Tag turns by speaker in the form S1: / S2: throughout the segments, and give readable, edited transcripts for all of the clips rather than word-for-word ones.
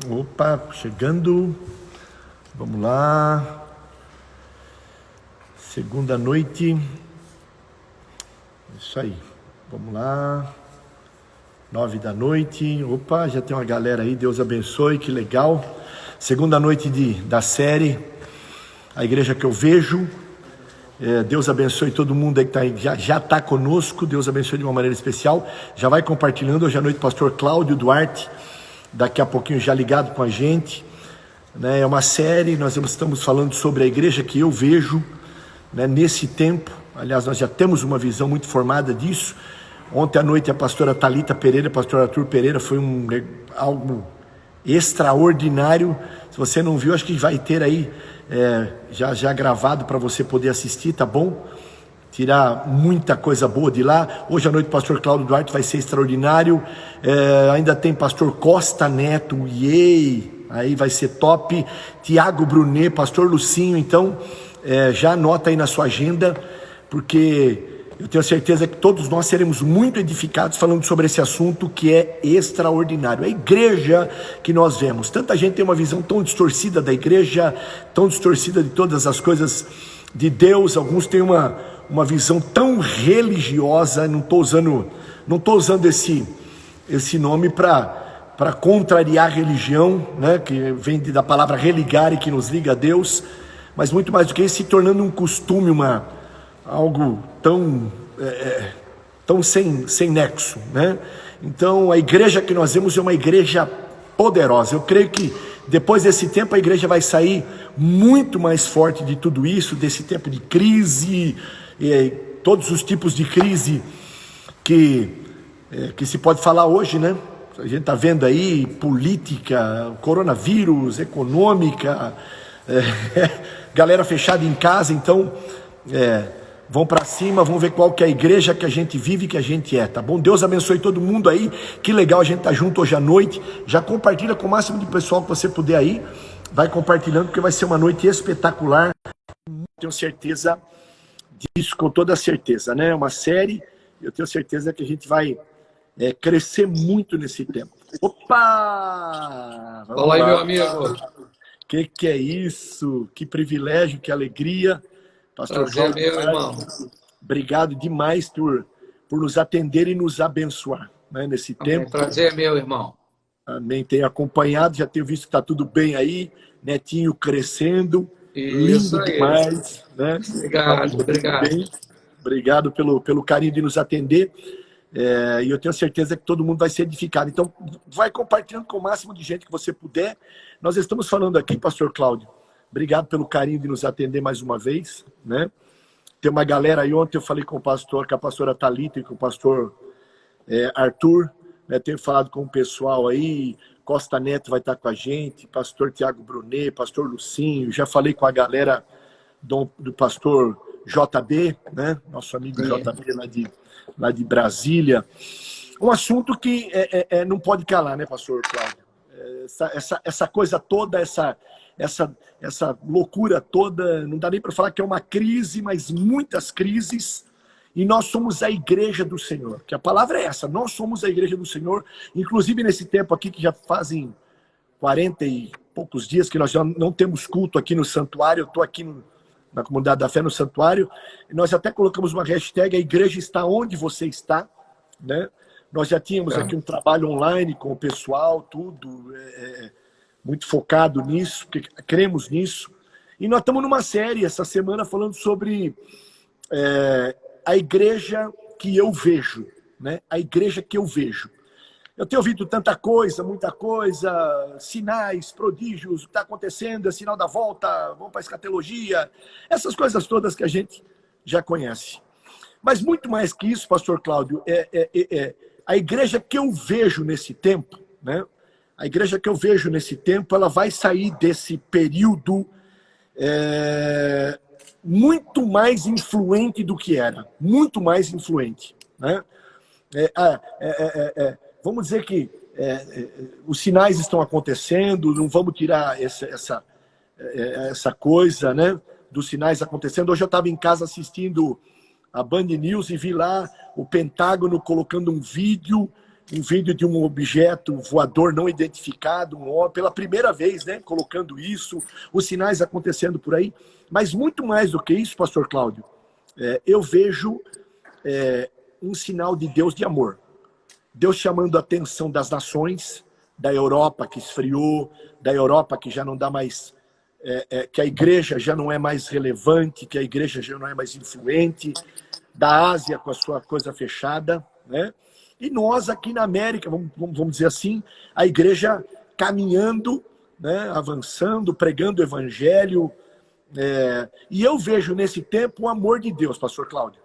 S1: Opa, chegando. Vamos lá. Segunda noite. Isso aí. Vamos lá. 9 da noite. Opa, já tem uma galera aí. Deus abençoe, que legal. Segunda noite da série A Igreja que eu Vejo. Deus abençoe todo mundo aí que já está conosco. Deus abençoe de uma maneira especial. Já vai compartilhando. Hoje à noite, pastor Cláudio Duarte, daqui a pouquinho já ligado com a gente, né? É uma série, nós estamos falando sobre a igreja que eu vejo, né, nesse tempo. Aliás, nós já temos uma visão muito formada disso. Ontem à noite a pastora Thalita Pereira, pastor Arthur Pereira, foi algo extraordinário. Se você não viu, acho que vai ter aí já gravado para você poder assistir, tá bom? Tirar muita coisa boa de lá. Hoje à noite o pastor Cláudio Duarte vai ser extraordinário. Ainda tem pastor Costa Neto, aí vai ser top. Tiago Brunet, pastor Lucinho. Então já anota aí na sua agenda, porque eu tenho certeza que todos nós seremos muito edificados falando sobre esse assunto que é extraordinário. A igreja que nós vemos, tanta gente tem uma visão tão distorcida da igreja, tão distorcida de todas as coisas de Deus. Alguns têm uma visão tão religiosa. Não estou usando esse nome para contrariar a religião, né, que vem da palavra religare, que nos liga a Deus, mas muito mais do que isso, se tornando um costume, algo tão sem nexo, né? Então a igreja que nós vemos é uma igreja poderosa. Eu creio que depois desse tempo a igreja vai sair muito mais forte de tudo isso, desse tempo de crise, todos os tipos de crise que se pode falar hoje, né? A gente está vendo aí política, coronavírus, econômica, galera fechada em casa. Então vão para cima, vão ver qual que é a igreja que a gente vive, que a gente é, tá bom? Deus abençoe todo mundo aí, que legal a gente tá junto hoje à noite. Já compartilha com o máximo de pessoal que você puder aí, vai compartilhando, porque vai ser uma noite espetacular. Tenho certeza disso, com toda certeza, né? Uma série, eu tenho certeza que a gente vai crescer muito nesse tempo. Opa!
S2: Fala aí, meu amigo.
S1: Que é isso? Que privilégio, que alegria. Pastor
S2: Prazer,
S1: Cláudio,
S2: meu irmão.
S1: obrigado demais por nos atender e nos abençoar, né, nesse tempo.
S2: Prazer, meu irmão.
S1: Amém. Tenho acompanhado, já tenho visto que está tudo bem aí, netinho crescendo,
S2: Isso
S1: lindo
S2: aí.
S1: demais, né?
S2: Obrigado.
S1: Bem. Obrigado pelo carinho de nos atender. E eu tenho certeza que todo mundo vai ser edificado. Então, vai compartilhando com o máximo de gente que você puder. Nós estamos falando aqui, pastor Cláudio, obrigado pelo carinho de nos atender mais uma vez, né? Tem uma galera aí, ontem eu falei com a pastora Thalita e com o pastor Arthur, né? Tenho falado com o pessoal aí, Costa Neto vai estar com a gente, pastor Tiago Brunet, pastor Lucinho, já falei com a galera do pastor JB, né? Nosso amigo JB lá de Brasília. Um assunto que não pode calar, né, pastor Cláudio? Essa coisa toda, essa loucura toda, não dá nem para falar que é uma crise, mas muitas crises, e nós somos a igreja do Senhor, que a palavra é essa, nós somos a igreja do Senhor. Inclusive nesse tempo aqui, que já fazem 40 e poucos dias que nós já não temos culto aqui no santuário. Eu estou aqui na Comunidade da Fé, no santuário, e nós até colocamos uma hashtag, a igreja está onde você está, né? Nós já tínhamos aqui um trabalho online com o pessoal, tudo muito focado nisso, porque cremos nisso. E nós estamos numa série essa semana falando sobre a igreja que eu vejo, né? A igreja que eu vejo. Eu tenho ouvido tanta coisa, muita coisa, sinais, prodígios, o que está acontecendo, é sinal da volta, vamos para a escatologia, essas coisas todas que a gente já conhece. Mas muito mais que isso, pastor Cláudio, a igreja que eu vejo nesse tempo, né? A igreja que eu vejo nesse tempo, ela vai sair desse período muito mais influente do que era. Muito mais influente, né? Vamos dizer que os sinais estão acontecendo, não vamos tirar essa coisa, né, dos sinais acontecendo. Hoje eu estava em casa assistindo a Band News e vi lá o Pentágono colocando um vídeo um vídeo de um objeto voador não identificado, pela primeira vez, né, colocando isso, os sinais acontecendo por aí. Mas muito mais do que isso, pastor Cláudio, eu vejo um sinal de Deus de amor. Deus chamando a atenção das nações, da Europa que esfriou, da Europa que já não dá mais, que a igreja já não é mais relevante, que a igreja já não é mais influente, da Ásia com a sua coisa fechada, né? E nós aqui na América, vamos dizer assim, a igreja caminhando, né, avançando, pregando o evangelho. E eu vejo nesse tempo o amor de Deus, pastor Cláudio.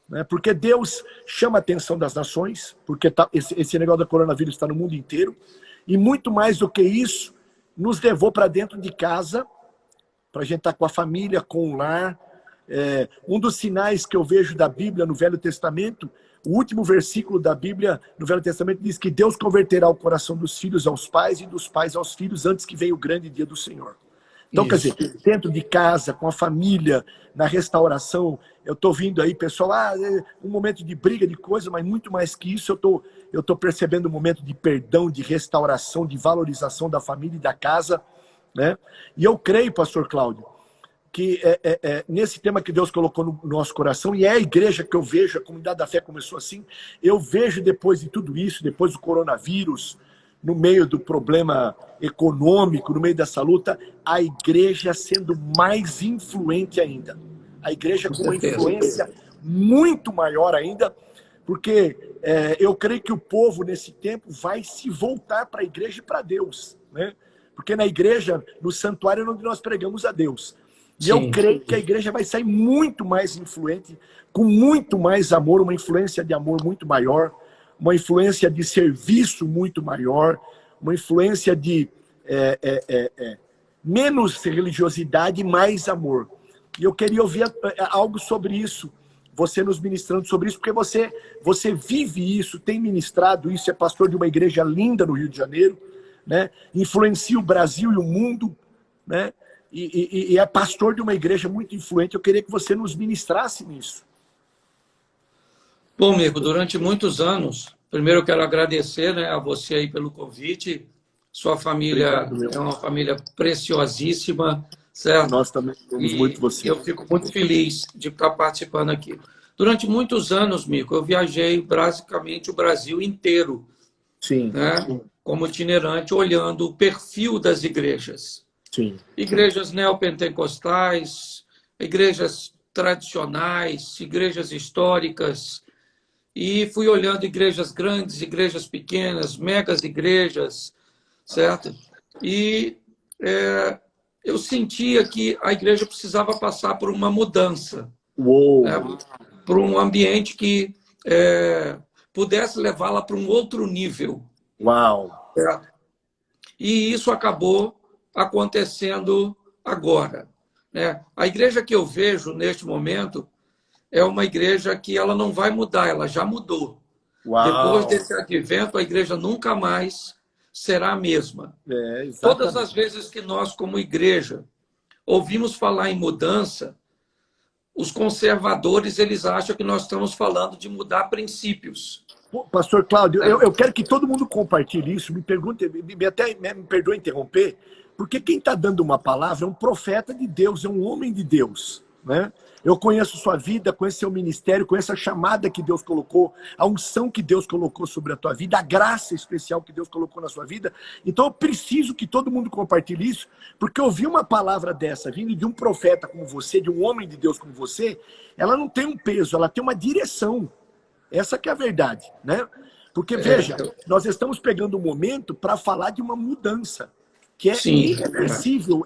S1: Né? Porque Deus chama a atenção das nações, porque esse negócio do coronavírus está no mundo inteiro. E muito mais do que isso, nos levou para dentro de casa, para a gente estar com a família, com o lar. Um dos sinais que eu vejo da Bíblia no Velho Testamento, o último versículo da Bíblia no Velho Testamento diz que Deus converterá o coração dos filhos aos pais e dos pais aos filhos antes que venha o grande dia do Senhor. Então, quer dizer, dentro de casa, com a família, na restauração, eu estou vindo aí, pessoal, um momento de briga, de coisa, mas muito mais que isso, eu tô percebendo um momento de perdão, de restauração, de valorização da família e da casa, né? E eu creio, pastor Cláudio, que nesse tema que Deus colocou no nosso coração, e é a igreja que eu vejo, a comunidade da fé começou assim, eu vejo depois de tudo isso, depois do coronavírus, no meio do problema econômico, no meio dessa luta, a igreja sendo mais influente ainda. A igreja com uma influência muito maior ainda, porque eu creio que o povo nesse tempo vai se voltar para a igreja e para Deus, né? Porque na igreja, no santuário é onde nós pregamos a Deus. E eu creio que a igreja vai sair muito mais influente, com muito mais amor, uma influência de amor muito maior, uma influência de serviço muito maior, uma influência de menos religiosidade e mais amor. E eu queria ouvir algo sobre isso, você nos ministrando sobre isso, porque você vive isso, tem ministrado isso, é pastor de uma igreja linda no Rio de Janeiro, né? Influencia o Brasil e o mundo, né? E é pastor de uma igreja muito influente. Eu queria que você nos ministrasse nisso.
S2: Bom, amigo, durante muitos anos, primeiro eu quero agradecer, né, a você aí pelo convite. Sua família é uma família preciosíssima, certo?
S1: Nós também amamos muito você.
S2: Eu fico muito feliz de estar participando aqui. Durante muitos anos, Mico, eu viajei basicamente o Brasil inteiro,
S1: Sim.
S2: Né, como itinerante, olhando o perfil das igrejas.
S1: Sim.
S2: Igrejas neopentecostais, igrejas tradicionais, igrejas históricas, e fui olhando igrejas grandes, igrejas pequenas, megas igrejas, certo? E eu sentia que a igreja precisava passar por uma mudança, né? Por um ambiente que pudesse levá-la para um outro nível.
S1: Uau!
S2: Certo? E isso acabou acontecendo agora, né? A igreja que eu vejo neste momento é uma igreja que ela não vai mudar, ela já mudou.
S1: Uau.
S2: Depois desse advento, a igreja nunca mais será a mesma. Todas as vezes que nós, como igreja, ouvimos falar em mudança, os conservadores eles acham que nós estamos falando de mudar princípios.
S1: Pastor Cláudio, eu quero que todo mundo compartilhe isso. Me perdoe interromper, porque quem está dando uma palavra é um profeta de Deus, é um homem de Deus, né? Eu conheço sua vida, conheço seu ministério, conheço a chamada que Deus colocou, a unção que Deus colocou sobre a tua vida, a graça especial que Deus colocou na sua vida. Então eu preciso que todo mundo compartilhe isso, porque ouvir uma palavra dessa, vindo de um profeta como você, de um homem de Deus como você, ela não tem um peso, ela tem uma direção. Essa que é a verdade, né? Porque, veja, nós estamos pegando um momento para falar de uma mudança, que é irreversível.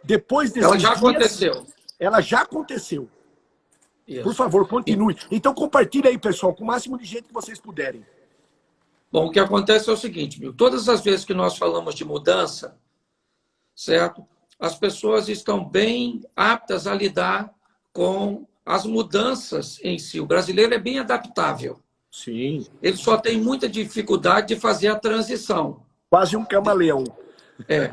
S1: Depois desses
S2: ela já
S1: dias,
S2: aconteceu.
S1: Ela já aconteceu.
S2: Isso.
S1: Por favor, continue. Então, compartilhe aí, pessoal, com o máximo de gente que vocês puderem.
S2: Bom, o que acontece é o seguinte, Mil, todas as vezes que nós falamos de mudança, certo? As pessoas estão bem aptas a lidar com as mudanças em si. O brasileiro é bem adaptável.
S1: Sim.
S2: Ele só tem muita dificuldade de fazer a transição.
S1: Quase um camaleão.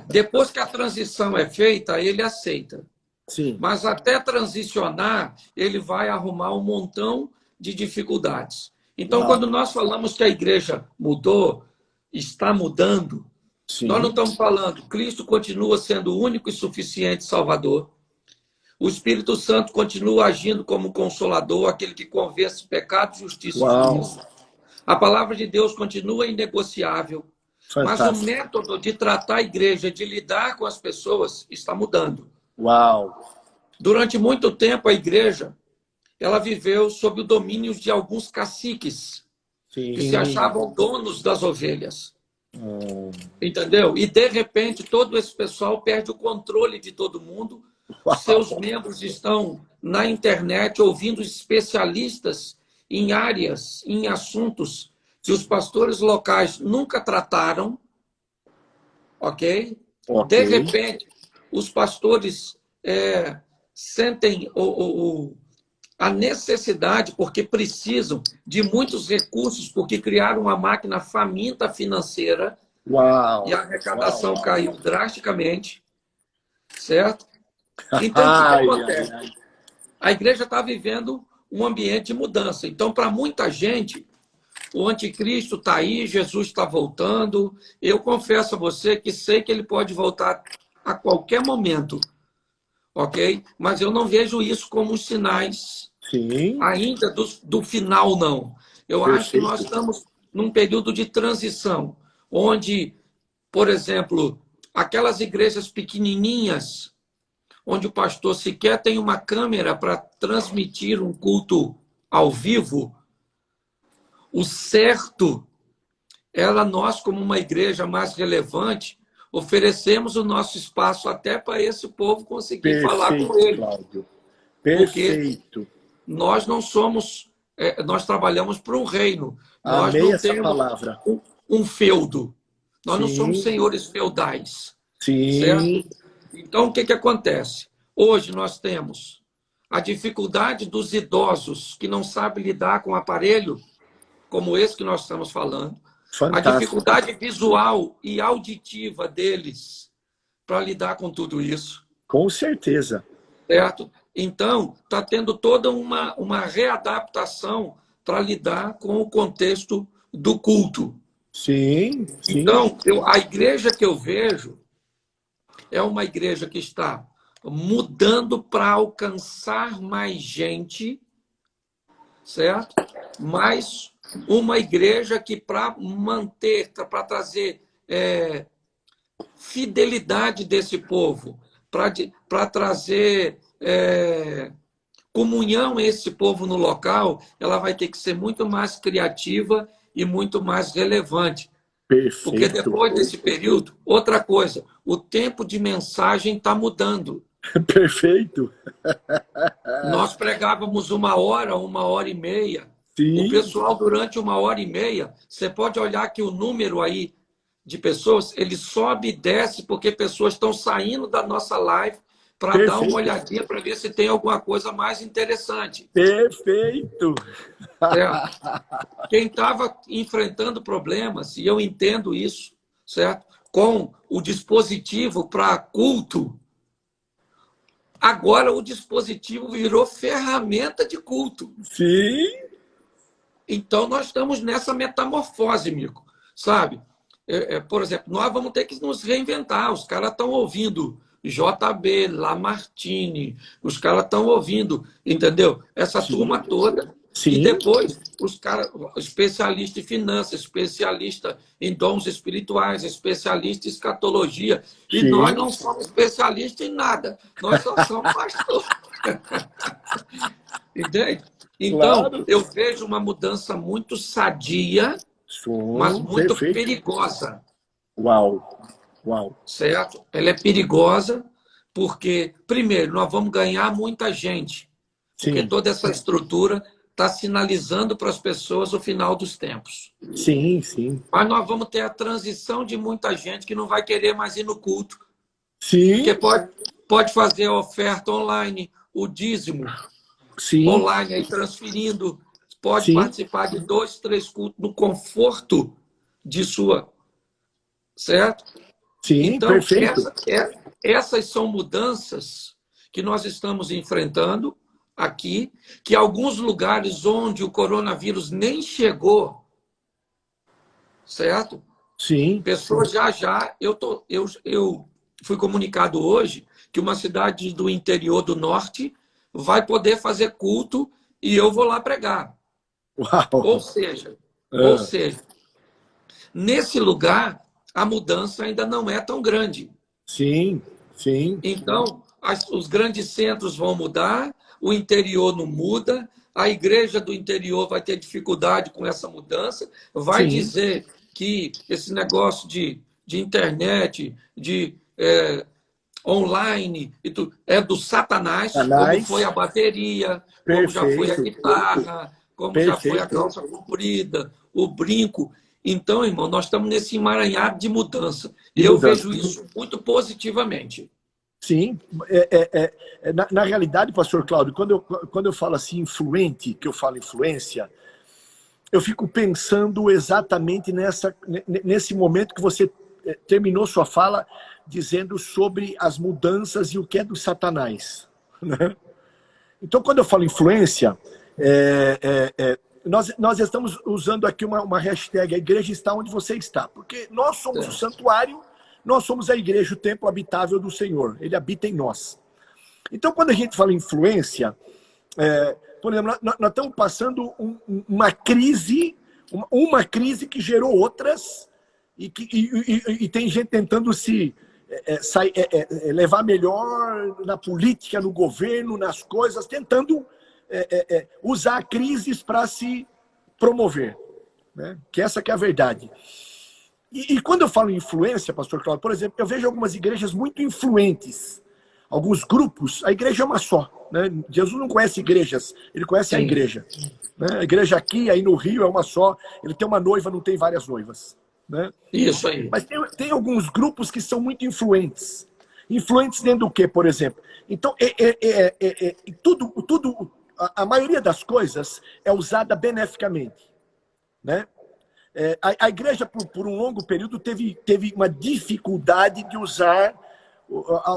S2: Depois que a transição é feita, ele aceita.
S1: Sim.
S2: Mas até transicionar, ele vai arrumar um montão de dificuldades. Então,
S1: Uau.
S2: quando nós falamos que a igreja mudou, está mudando, nós não
S1: Sim.
S2: estamos falando, Cristo continua sendo o único e suficiente Salvador. O Espírito Santo continua agindo como consolador, aquele que convence pecado, justiça e
S1: Uau.
S2: juízo. A palavra de Deus continua inegociável. Mas o
S1: Fantástico.
S2: método de tratar a igreja, de lidar com as pessoas, está mudando.
S1: Uau.
S2: Durante muito tempo, a igreja ela viveu sob o domínio de alguns caciques que se
S1: Sim.
S2: achavam donos das ovelhas.
S1: Hum.
S2: Entendeu? E, de repente, todo esse pessoal perde o controle de todo mundo. Seus
S1: Uau.
S2: membros estão na internet ouvindo especialistas em áreas, em assuntos que os pastores locais nunca trataram, ok?
S1: Ok.
S2: De repente, os pastores sentem a necessidade, porque precisam de muitos recursos, porque criaram uma máquina faminta financeira
S1: Uau.
S2: e a
S1: Uau.
S2: arrecadação caiu drasticamente, certo? Então, o que
S1: Ai, ai,
S2: acontece?
S1: ai.
S2: A igreja está vivendo um ambiente de mudança. Então, para muita gente, o anticristo está aí, Jesus está voltando. Eu confesso a você que sei que ele pode voltar a qualquer momento, ok? Mas eu não vejo isso como os sinais
S1: Sim.
S2: ainda do final, não. Eu acho que nós
S1: Perfeito.
S2: estamos num período de transição, onde, por exemplo, aquelas igrejas pequenininhas, onde o pastor sequer tem uma câmera para transmitir um culto ao vivo, o certo era nós, como uma igreja mais relevante, oferecemos o nosso espaço até para esse povo conseguir falar com
S1: Perfeito,
S2: ele.
S1: Cláudio.
S2: Porque
S1: Perfeito.
S2: nós não somos, nós trabalhamos para um reino. Nós
S1: Amei
S2: não
S1: essa
S2: temos
S1: palavra.
S2: um feudo. Nós não somos
S1: Sim.
S2: senhores feudais, certo?
S1: Sim.
S2: Então, o que, que acontece? Hoje nós temos a dificuldade dos idosos que não sabem lidar com um aparelho como esse que nós estamos falando, a
S1: Fantástico.
S2: dificuldade visual e auditiva deles para lidar com tudo isso,
S1: Com certeza.
S2: certo? Então, está tendo toda uma readaptação para lidar com o contexto do culto.
S1: Sim, sim.
S2: Então, a igreja que eu vejo é uma igreja que está mudando para alcançar mais gente, certo? Mas uma igreja que, para manter, para trazer fidelidade desse povo, para trazer comunhão a esse povo no local, ela vai ter que ser muito mais criativa e muito mais relevante. Porque
S1: Perfeito.
S2: depois desse período, outra coisa, o tempo de mensagem está mudando.
S1: Perfeito.
S2: Nós pregávamos uma hora e meia. O
S1: Sim,
S2: pessoal, durante uma hora e meia, você pode olhar que o número aí de pessoas, ele sobe e desce, porque pessoas estão saindo da nossa live para dar uma
S1: perfeito.
S2: olhadinha para ver se tem alguma coisa mais interessante.
S1: Perfeito.
S2: Certo? Quem estava enfrentando problemas, e eu entendo isso, certo? Com o dispositivo para culto, agora o dispositivo virou ferramenta de culto.
S1: Sim.
S2: Então, nós estamos nessa metamorfose, Mico, sabe? Por exemplo, nós vamos ter que nos reinventar. Os caras estão ouvindo JB, Lamartine, os caras estão ouvindo, entendeu? Essa
S1: Sim.
S2: turma toda. E
S1: Sim.
S2: depois, os caras, especialista em finanças, especialista em dons espirituais, especialista em escatologia. E
S1: Sim.
S2: nós não somos especialistas em nada. Nós só somos pastores. Entende? Então,
S1: Claro.
S2: eu vejo uma mudança muito sadia, mas
S1: Som,
S2: muito
S1: perfeito.
S2: perigosa,
S1: Uau. Uau.
S2: certo? Ela é perigosa porque, primeiro, nós vamos ganhar muita gente, porque
S1: Sim.
S2: toda essa estrutura está sinalizando para as pessoas o final dos tempos.
S1: Sim, sim.
S2: Mas nós vamos ter a transição de muita gente que não vai querer mais ir no culto,
S1: Sim.
S2: porque pode fazer a oferta online, o dízimo
S1: Sim.
S2: online, aí transferindo, pode
S1: Sim.
S2: participar de 2, 3 cultos no conforto de sua, certo?
S1: Sim,
S2: Então,
S1: perfeito.
S2: essas são mudanças que nós estamos enfrentando aqui que alguns lugares onde o coronavírus nem chegou, certo?
S1: Sim.
S2: Pessoas eu fui comunicado hoje que uma cidade do interior do norte vai poder fazer culto e eu vou lá pregar.
S1: Uau.
S2: Ou seja, nesse lugar a mudança ainda não é tão grande.
S1: Sim, sim.
S2: Então, os grandes centros vão mudar, o interior não muda, a igreja do interior vai ter dificuldade com essa mudança, vai
S1: Sim.
S2: dizer que esse negócio de internet, de online, é do Satanás, como foi a bateria, como já foi a
S1: Perfeito.
S2: guitarra, como já foi a
S1: Perfeito.
S2: calça comprida, o brinco. Então, irmão, nós estamos nesse emaranhado de mudança.
S1: De
S2: E eu
S1: mudança.
S2: vejo isso muito positivamente.
S1: Sim. Na realidade, pastor Cláudio, quando eu falo assim influente, que eu falo influência, eu fico pensando exatamente nesse momento que você terminou sua fala dizendo sobre as mudanças e o que é do Satanás. Né? Então, quando eu falo influência, nós estamos usando aqui uma hashtag, a igreja está onde você está, porque nós somos o santuário, nós somos a igreja, o templo habitável do Senhor, ele habita em nós. Então, quando a gente fala influência, por exemplo, nós estamos passando uma crise que gerou outras, e tem gente tentando se levar melhor na política, no governo, nas coisas, tentando usar crises para se promover. Né? Que essa que é a verdade. E quando eu falo em influência, pastor Cláudio, por exemplo, eu vejo algumas igrejas muito influentes, alguns grupos, a igreja é uma só. Né? Jesus não conhece igrejas, ele conhece a igreja. Né? A igreja aqui, aí no Rio, é uma só, ele tem uma noiva, não tem várias noivas. Né?
S2: Isso aí.
S1: Mas tem alguns grupos que são muito influentes. Influentes dentro do quê, por exemplo? Então, a maioria das coisas é usada beneficamente. Né? A igreja, por um longo período, teve uma dificuldade de usar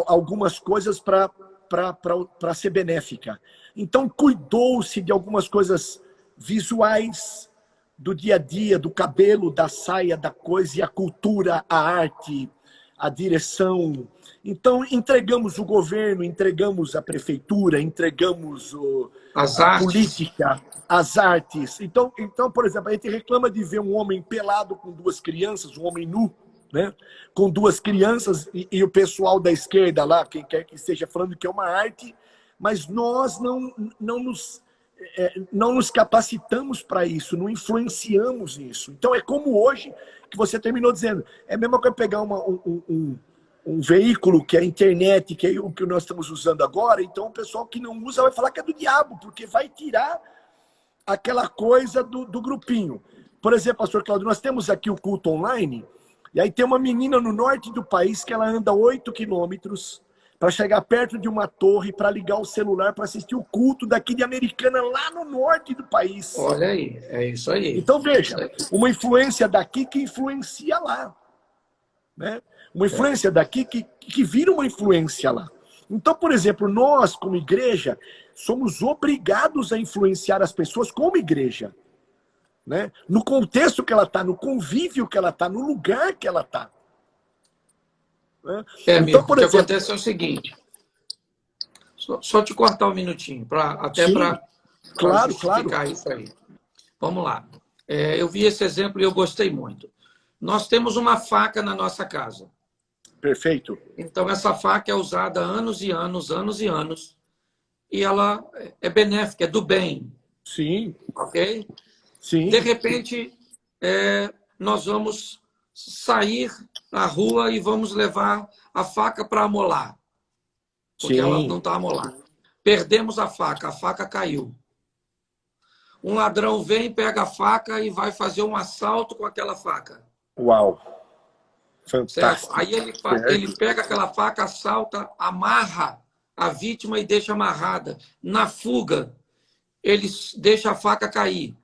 S1: algumas coisas para ser benéfica. Então, cuidou-se de algumas coisas visuais, do dia a dia, do cabelo, da saia, da coisa, e a cultura, a arte, a direção. Então, entregamos o governo, entregamos a prefeitura, entregamos a política, as artes. Então, por exemplo, a gente reclama de ver um homem pelado com duas crianças, um homem nu, né? Com duas crianças, e o pessoal da esquerda lá, quem quer que esteja falando que é uma arte, mas nós não nos capacitamos para isso, não influenciamos isso. Então é como hoje, que você terminou dizendo, é a mesma coisa pegar um veículo que é a internet, que é o que nós estamos usando agora, então o pessoal que não usa vai falar que é do diabo, porque vai tirar aquela coisa do grupinho. Por exemplo, pastor Cláudio, nós temos aqui o culto online, e aí tem uma menina no norte do país que ela anda 8 quilômetros para chegar perto de uma torre, para ligar o celular, para assistir o culto daqui de Americana, lá no norte do país.
S2: Olha aí, é isso aí.
S1: Então, veja, uma influência daqui que influencia lá. Né? Uma influência daqui que vira uma influência lá. Então, por exemplo, nós, como igreja, somos obrigados a influenciar as pessoas como igreja. Né? No contexto que ela está, no convívio que ela está, no lugar que ela está. Né?
S2: Então, por exemplo, o que acontece é o seguinte, só te cortar um minutinho, para justificar isso aí. Vamos lá. Eu vi esse exemplo e eu gostei muito. Nós temos uma faca na nossa casa.
S1: Perfeito.
S2: Então, essa faca é usada há anos e anos, e ela é benéfica, é do bem.
S1: Sim.
S2: Ok?
S1: Sim.
S2: De repente, nós vamos sair na rua e vamos levar a faca para amolar. Porque ela não está amolada. Perdemos a faca caiu. Um ladrão vem, pega a faca e vai fazer um assalto com aquela faca.
S1: Uau! Fantástico.
S2: Certo? Aí ele pega aquela faca, assalta, amarra a vítima e deixa amarrada. Na fuga, ele deixa a faca cair.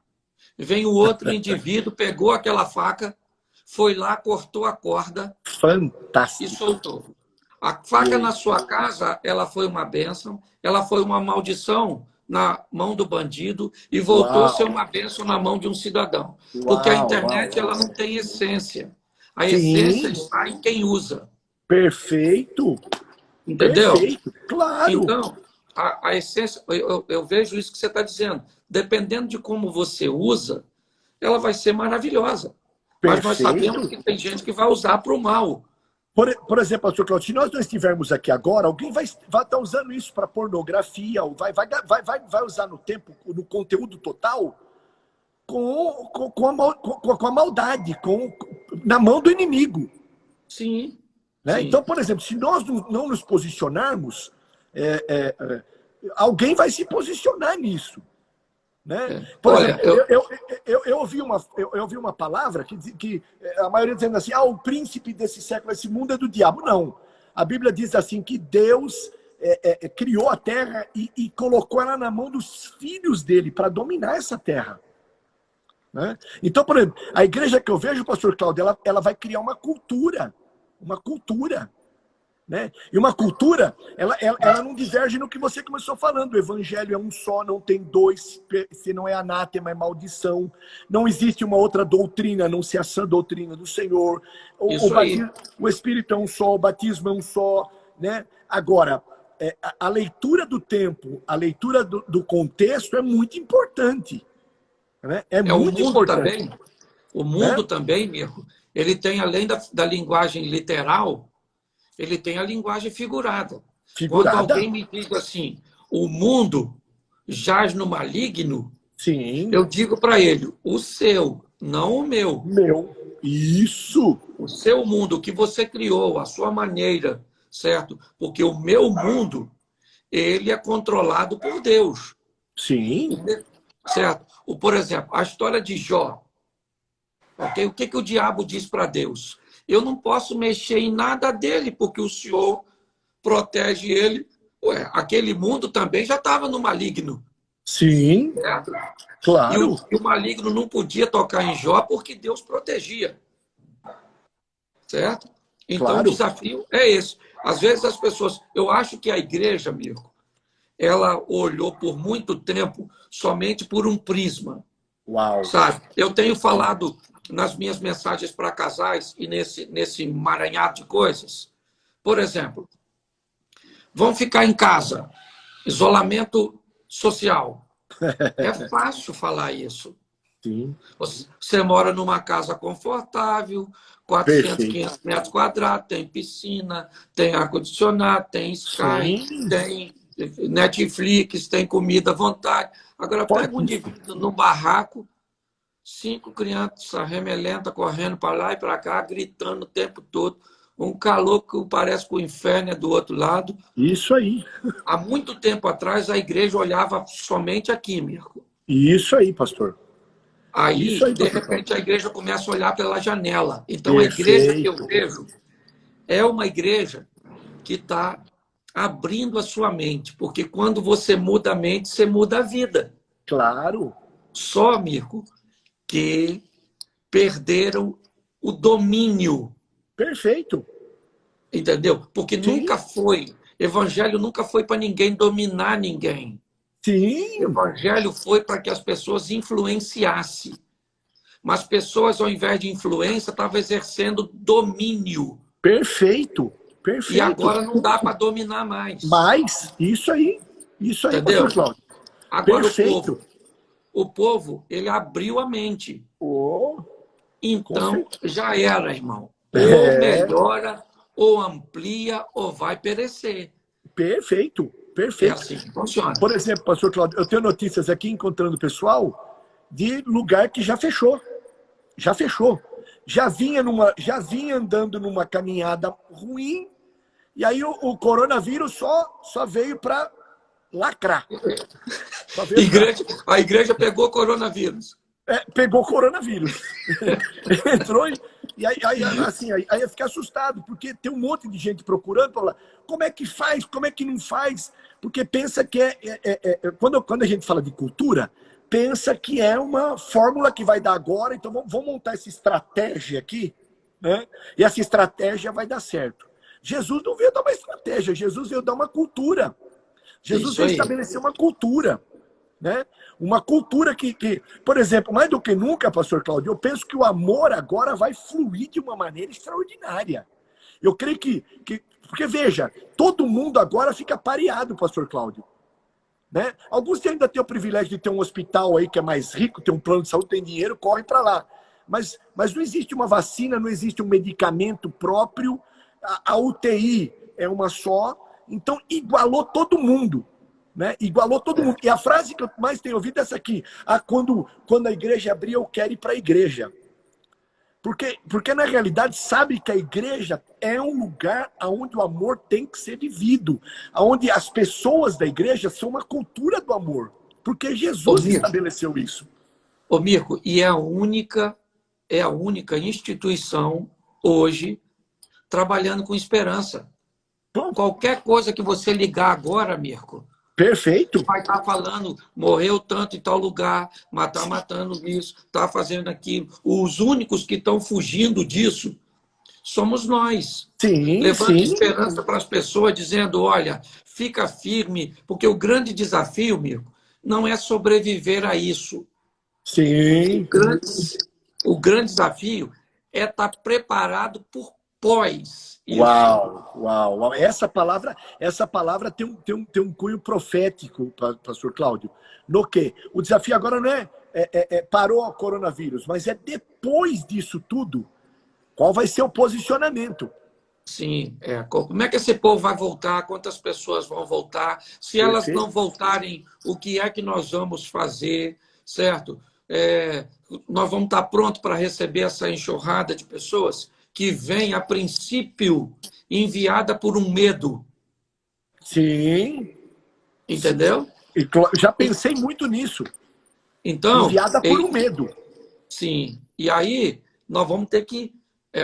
S2: Vem o outro indivíduo, pegou aquela faca, foi lá, cortou a corda.
S1: Fantástico.
S2: E soltou. A faca na sua casa, ela foi uma bênção, ela foi uma maldição na mão do bandido e voltou a ser
S1: Uau,
S2: uma bênção na mão de um cidadão. Porque a
S1: uau, uau,
S2: internet ela
S1: uau.
S2: não tem essência. A essência
S1: Sim,
S2: está em quem usa.
S1: perfeito,
S2: Entendeu?
S1: perfeito, claro,
S2: Então, a essência, eu vejo isso que você está dizendo. Dependendo de como você usa, ela vai ser maravilhosa. Mas nós sabemos
S1: perfeito.
S2: que tem gente que vai usar para o mal.
S1: Por exemplo, pastor Claudio, se nós não estivermos aqui agora, alguém vai estar usando isso para pornografia, ou vai usar no tempo, no conteúdo total, com a maldade, na mão do inimigo.
S2: Sim,
S1: Né? Então,
S2: sim.
S1: por exemplo, se nós não nos posicionarmos, alguém vai se posicionar nisso. Né?
S2: É.
S1: Por exemplo,
S2: Olha,
S1: eu ouvi uma palavra que a maioria dizendo assim, o príncipe desse século, esse mundo é do diabo. Não. A Bíblia diz assim que Deus criou a terra e colocou ela na mão dos filhos dele para dominar essa terra. Né? Então, por exemplo, a igreja que eu vejo, pastor Cláudio, ela vai criar uma cultura. Uma cultura. Né? E uma cultura, ela não diverge no que você começou falando. O evangelho é um só, não tem dois, se não é anátema, é maldição. Não existe uma outra doutrina, a não ser a sã doutrina do Senhor.
S2: isso aí.
S1: O Espírito é um só, o batismo é um só. Né? Agora, a leitura do tempo, a leitura do contexto é muito importante. Né? É
S2: É o
S1: muito
S2: mundo
S1: importante.
S2: também. O mundo
S1: Né?
S2: também, Mirko, ele tem, além da linguagem literal, ele tem a linguagem figurada. Quando
S1: Figurada?
S2: alguém me diz assim, o mundo jaz no maligno,
S1: Sim.
S2: eu digo para ele, o seu, não o meu.
S1: Meu. Isso.
S2: O seu mundo, o que você criou, a sua maneira, certo? Porque o meu mundo, ele é controlado por Deus.
S1: Sim.
S2: Certo? Por exemplo, a história de Jó. Okay? O que o diabo diz para Deus? Eu não posso mexer em nada dele, porque o Senhor protege ele. Ué, aquele mundo também já estava no maligno.
S1: Sim.
S2: Certo?
S1: Claro.
S2: E o maligno não podia tocar em Jó porque Deus protegia. Certo? Então o
S1: Claro.
S2: desafio é esse. Às vezes as pessoas. Eu acho que a igreja, Mirko, ela olhou por muito tempo somente por um prisma.
S1: Uau.
S2: Sabe? Eu tenho falado nas minhas mensagens para casais e nesse emaranhado de coisas. Por exemplo, vão ficar em casa, isolamento social. É fácil falar isso.
S1: Sim.
S2: Você mora numa casa confortável, 400,
S1: Perfeito.
S2: 500 metros quadrados, tem piscina, tem ar-condicionado, tem Sky,
S1: Sim.
S2: tem Netflix, tem comida à vontade. Agora, pega um
S1: Fortíssimo.
S2: indivíduo num barraco, 5 crianças remelenta correndo para lá e para cá, gritando o tempo todo. Um calor que parece que o inferno é do outro lado.
S1: Isso aí.
S2: Há muito tempo atrás, a igreja olhava somente aqui, Mirko.
S1: Isso aí, pastor. Isso
S2: Aí,
S1: aí,
S2: de
S1: pastor Cláudio.
S2: repente, a igreja começa a olhar pela janela. Então, a igreja que eu
S1: Perfeito.
S2: vejo é uma igreja que está abrindo a sua mente. Porque quando você muda a mente, você muda a vida.
S1: Claro.
S2: Só, Mirko, que perderam o domínio.
S1: Perfeito.
S2: Entendeu? Porque
S1: Sim.
S2: nunca foi. Evangelho nunca foi para ninguém dominar ninguém.
S1: Sim.
S2: Evangelho foi para que as pessoas influenciassem. Mas pessoas, ao invés de influência, estavam exercendo domínio.
S1: Perfeito.
S2: E
S1: Perfeito.
S2: agora não dá para dominar mais.
S1: Mas, isso aí. Isso aí, pastor
S2: Entendeu?
S1: Cláudio.
S2: Agora
S1: Perfeito.
S2: o povo, ele abriu a mente.
S1: Oh, com
S2: Então,
S1: certeza.
S2: já era, irmão. Ou
S1: É,
S2: melhora, ou amplia, ou vai perecer.
S1: perfeito.
S2: É
S1: Perfeito.
S2: assim que funciona.
S1: Por exemplo, pastor Cláudio, eu tenho notícias aqui, encontrando pessoal, de lugar que já fechou. Já fechou. Já vinha andando numa caminhada ruim, e aí o coronavírus só veio para lacrar. Só veio
S2: A igreja pegou coronavírus.
S1: pegou coronavírus. Entrou e aí, assim, aí eu fiquei assustado, porque tem um monte de gente procurando para falar como é que faz, como é que não faz, porque pensa que quando a gente fala de cultura, pensa que é uma fórmula que vai dar agora, então vamos montar essa estratégia aqui, né? E essa estratégia vai dar certo. Jesus não veio dar uma estratégia, Jesus veio dar uma cultura. Jesus
S2: Isso
S1: veio
S2: aí.
S1: estabelecer uma cultura. né? Uma cultura por exemplo, mais do que nunca, pastor Cláudio, eu penso que o amor agora vai fluir de uma maneira extraordinária. Eu creio porque veja, todo mundo agora fica pareado, pastor Cláudio, né? Alguns ainda têm o privilégio de ter um hospital aí que é mais rico, tem um plano de saúde, tem dinheiro, corre para lá. Mas não existe uma vacina, não existe um medicamento próprio, a UTI é uma só, então igualou todo mundo. Né? Igualou todo mundo. E a frase que eu mais tenho ouvido é essa aqui: quando a igreja abrir, eu quero ir para a igreja. Porque na realidade sabe que a igreja é um lugar onde o amor tem que ser vivido, onde as pessoas da igreja são uma cultura do amor, porque Jesus estabeleceu isso.
S2: Ô Mirko, e é a única instituição hoje trabalhando com esperança.
S1: Bom,
S2: qualquer coisa que você ligar agora, Mirko,
S1: perfeito.
S2: vai estar falando, morreu tanto em tal lugar, está matando isso, está fazendo aquilo. Os únicos que estão fugindo disso somos nós.
S1: Sim,
S2: levando
S1: sim.
S2: esperança para as pessoas, dizendo, olha, fica firme, porque o grande desafio, Mirko, não é sobreviver a isso.
S1: Sim.
S2: O grande desafio é estar preparado por pós isso.
S1: Uau. Essa palavra tem um cunho profético, pastor Cláudio. No que? O desafio agora não parou o coronavírus, mas é depois disso tudo, qual vai ser o posicionamento?
S2: Sim. Como é que esse povo vai voltar? Quantas pessoas vão voltar? Se elas não voltarem, o que é que nós vamos fazer? Certo? Nós vamos estar prontos para receber essa enxurrada de pessoas que vem, a princípio, enviada por um medo.
S1: Sim.
S2: Entendeu?
S1: Já pensei muito nisso.
S2: Então,
S1: enviada por um medo.
S2: Sim. E aí, nós vamos ter que...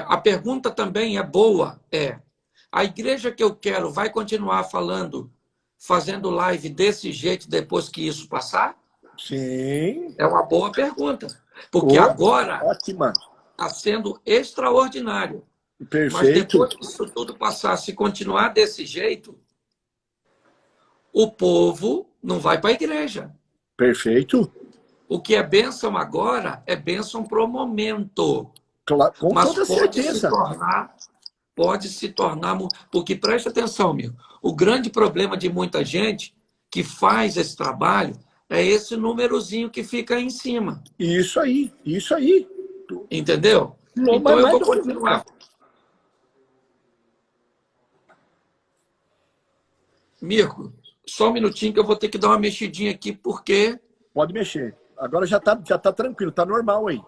S2: a pergunta também é boa. A igreja que eu quero vai continuar fazendo live desse jeito depois que isso passar?
S1: Sim.
S2: É uma boa pergunta. Porque agora...
S1: Ótima.
S2: Está sendo extraordinário.
S1: Perfeito.
S2: Mas depois que isso tudo passar, se continuar desse jeito, o povo não vai para a igreja.
S1: Perfeito.
S2: O que é bênção agora é bênção para o momento.
S1: Claro, com
S2: mas
S1: toda certeza.
S2: Pode se tornar... Porque, preste atenção, meu, o grande problema de muita gente que faz esse trabalho é esse númerozinho que fica aí em cima.
S1: Isso aí.
S2: Entendeu?
S1: Não,
S2: então eu vou continuar. Mirko, só um minutinho que eu vou ter que dar uma mexidinha aqui, porque...
S1: Pode mexer. Agora já tá tranquilo, tá normal aí.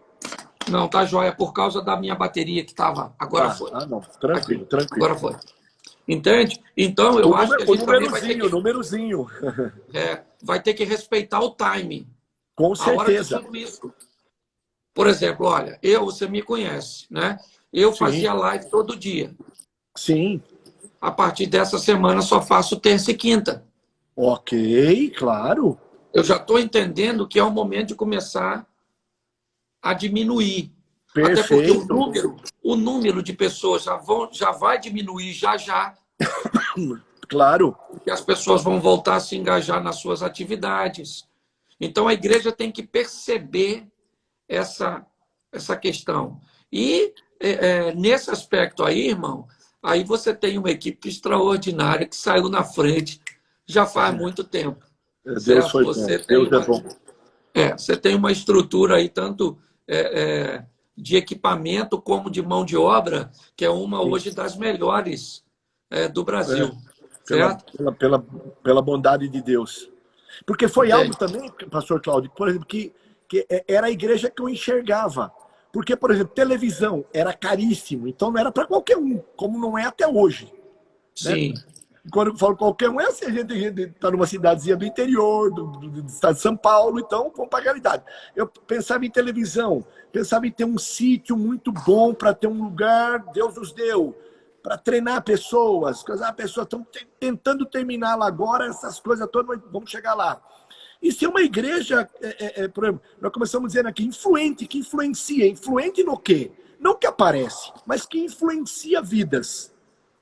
S2: Não, tá jóia, por causa da minha bateria que estava. Agora foi.
S1: Não, tranquilo.
S2: Agora foi. Entende? Então, eu acho que a gente também vai ter que...
S1: númerozinho.
S2: vai ter que respeitar o time.
S1: Com certeza.
S2: A hora de tudo isso. Por exemplo, olha, você me conhece, né? Eu fazia live todo dia.
S1: Sim.
S2: A partir dessa semana só faço terça e quinta.
S1: Ok, claro.
S2: Eu já estou entendendo que é o momento de começar a diminuir.
S1: Perfeito.
S2: Até porque o número de pessoas já vai diminuir já.
S1: Claro.
S2: Porque as pessoas vão voltar a se engajar nas suas atividades. Então, a igreja tem que perceber essa questão. E, nesse aspecto aí, irmão, aí você tem uma equipe extraordinária que saiu na frente já faz muito tempo.
S1: Deus foi bom. Deus é bom.
S2: Você tem uma estrutura aí, tanto de equipamento como de mão de obra, que é uma hoje das melhores do Brasil. Certo?
S1: Pela bondade de Deus. Porque foi algo também, pastor Cláudio, por exemplo, que era a igreja que eu enxergava. Porque, por exemplo, televisão era caríssimo, então não era para qualquer um, como não é até hoje.
S2: Sim.
S1: Né? Quando eu falo qualquer um, assim, a gente está numa cidadezinha do interior, do estado de São Paulo, então vamos para a realidade. Eu pensava em televisão, pensava em ter um sítio muito bom para ter um lugar, Deus nos deu, para treinar pessoas, estão tentando terminar lá agora, essas coisas todas, mas vamos chegar lá. E ser uma igreja, por exemplo, nós começamos dizendo aqui, influente, que influencia. Influente no quê? Não que aparece, mas que influencia vidas.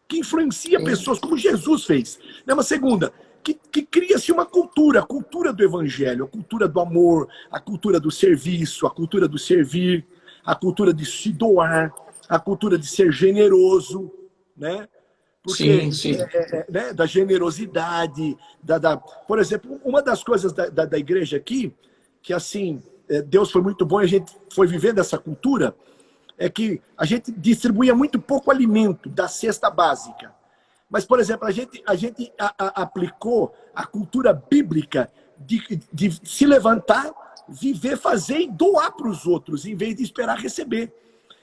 S1: Que influencia pessoas, como Jesus fez. Uma segunda, que cria-se uma cultura, a cultura do evangelho, a cultura do amor, a cultura do serviço, a cultura do servir, a cultura de se doar, a cultura de ser generoso, né? Porque
S2: Sim, sim.
S1: né, da generosidade, por exemplo, uma das coisas da igreja aqui, que assim, Deus foi muito bom e a gente foi vivendo essa cultura, é que a gente distribuía muito pouco alimento da cesta básica. Mas, por exemplo, a gente aplicou a cultura bíblica de se levantar, viver, fazer e doar para os outros, em vez de esperar receber.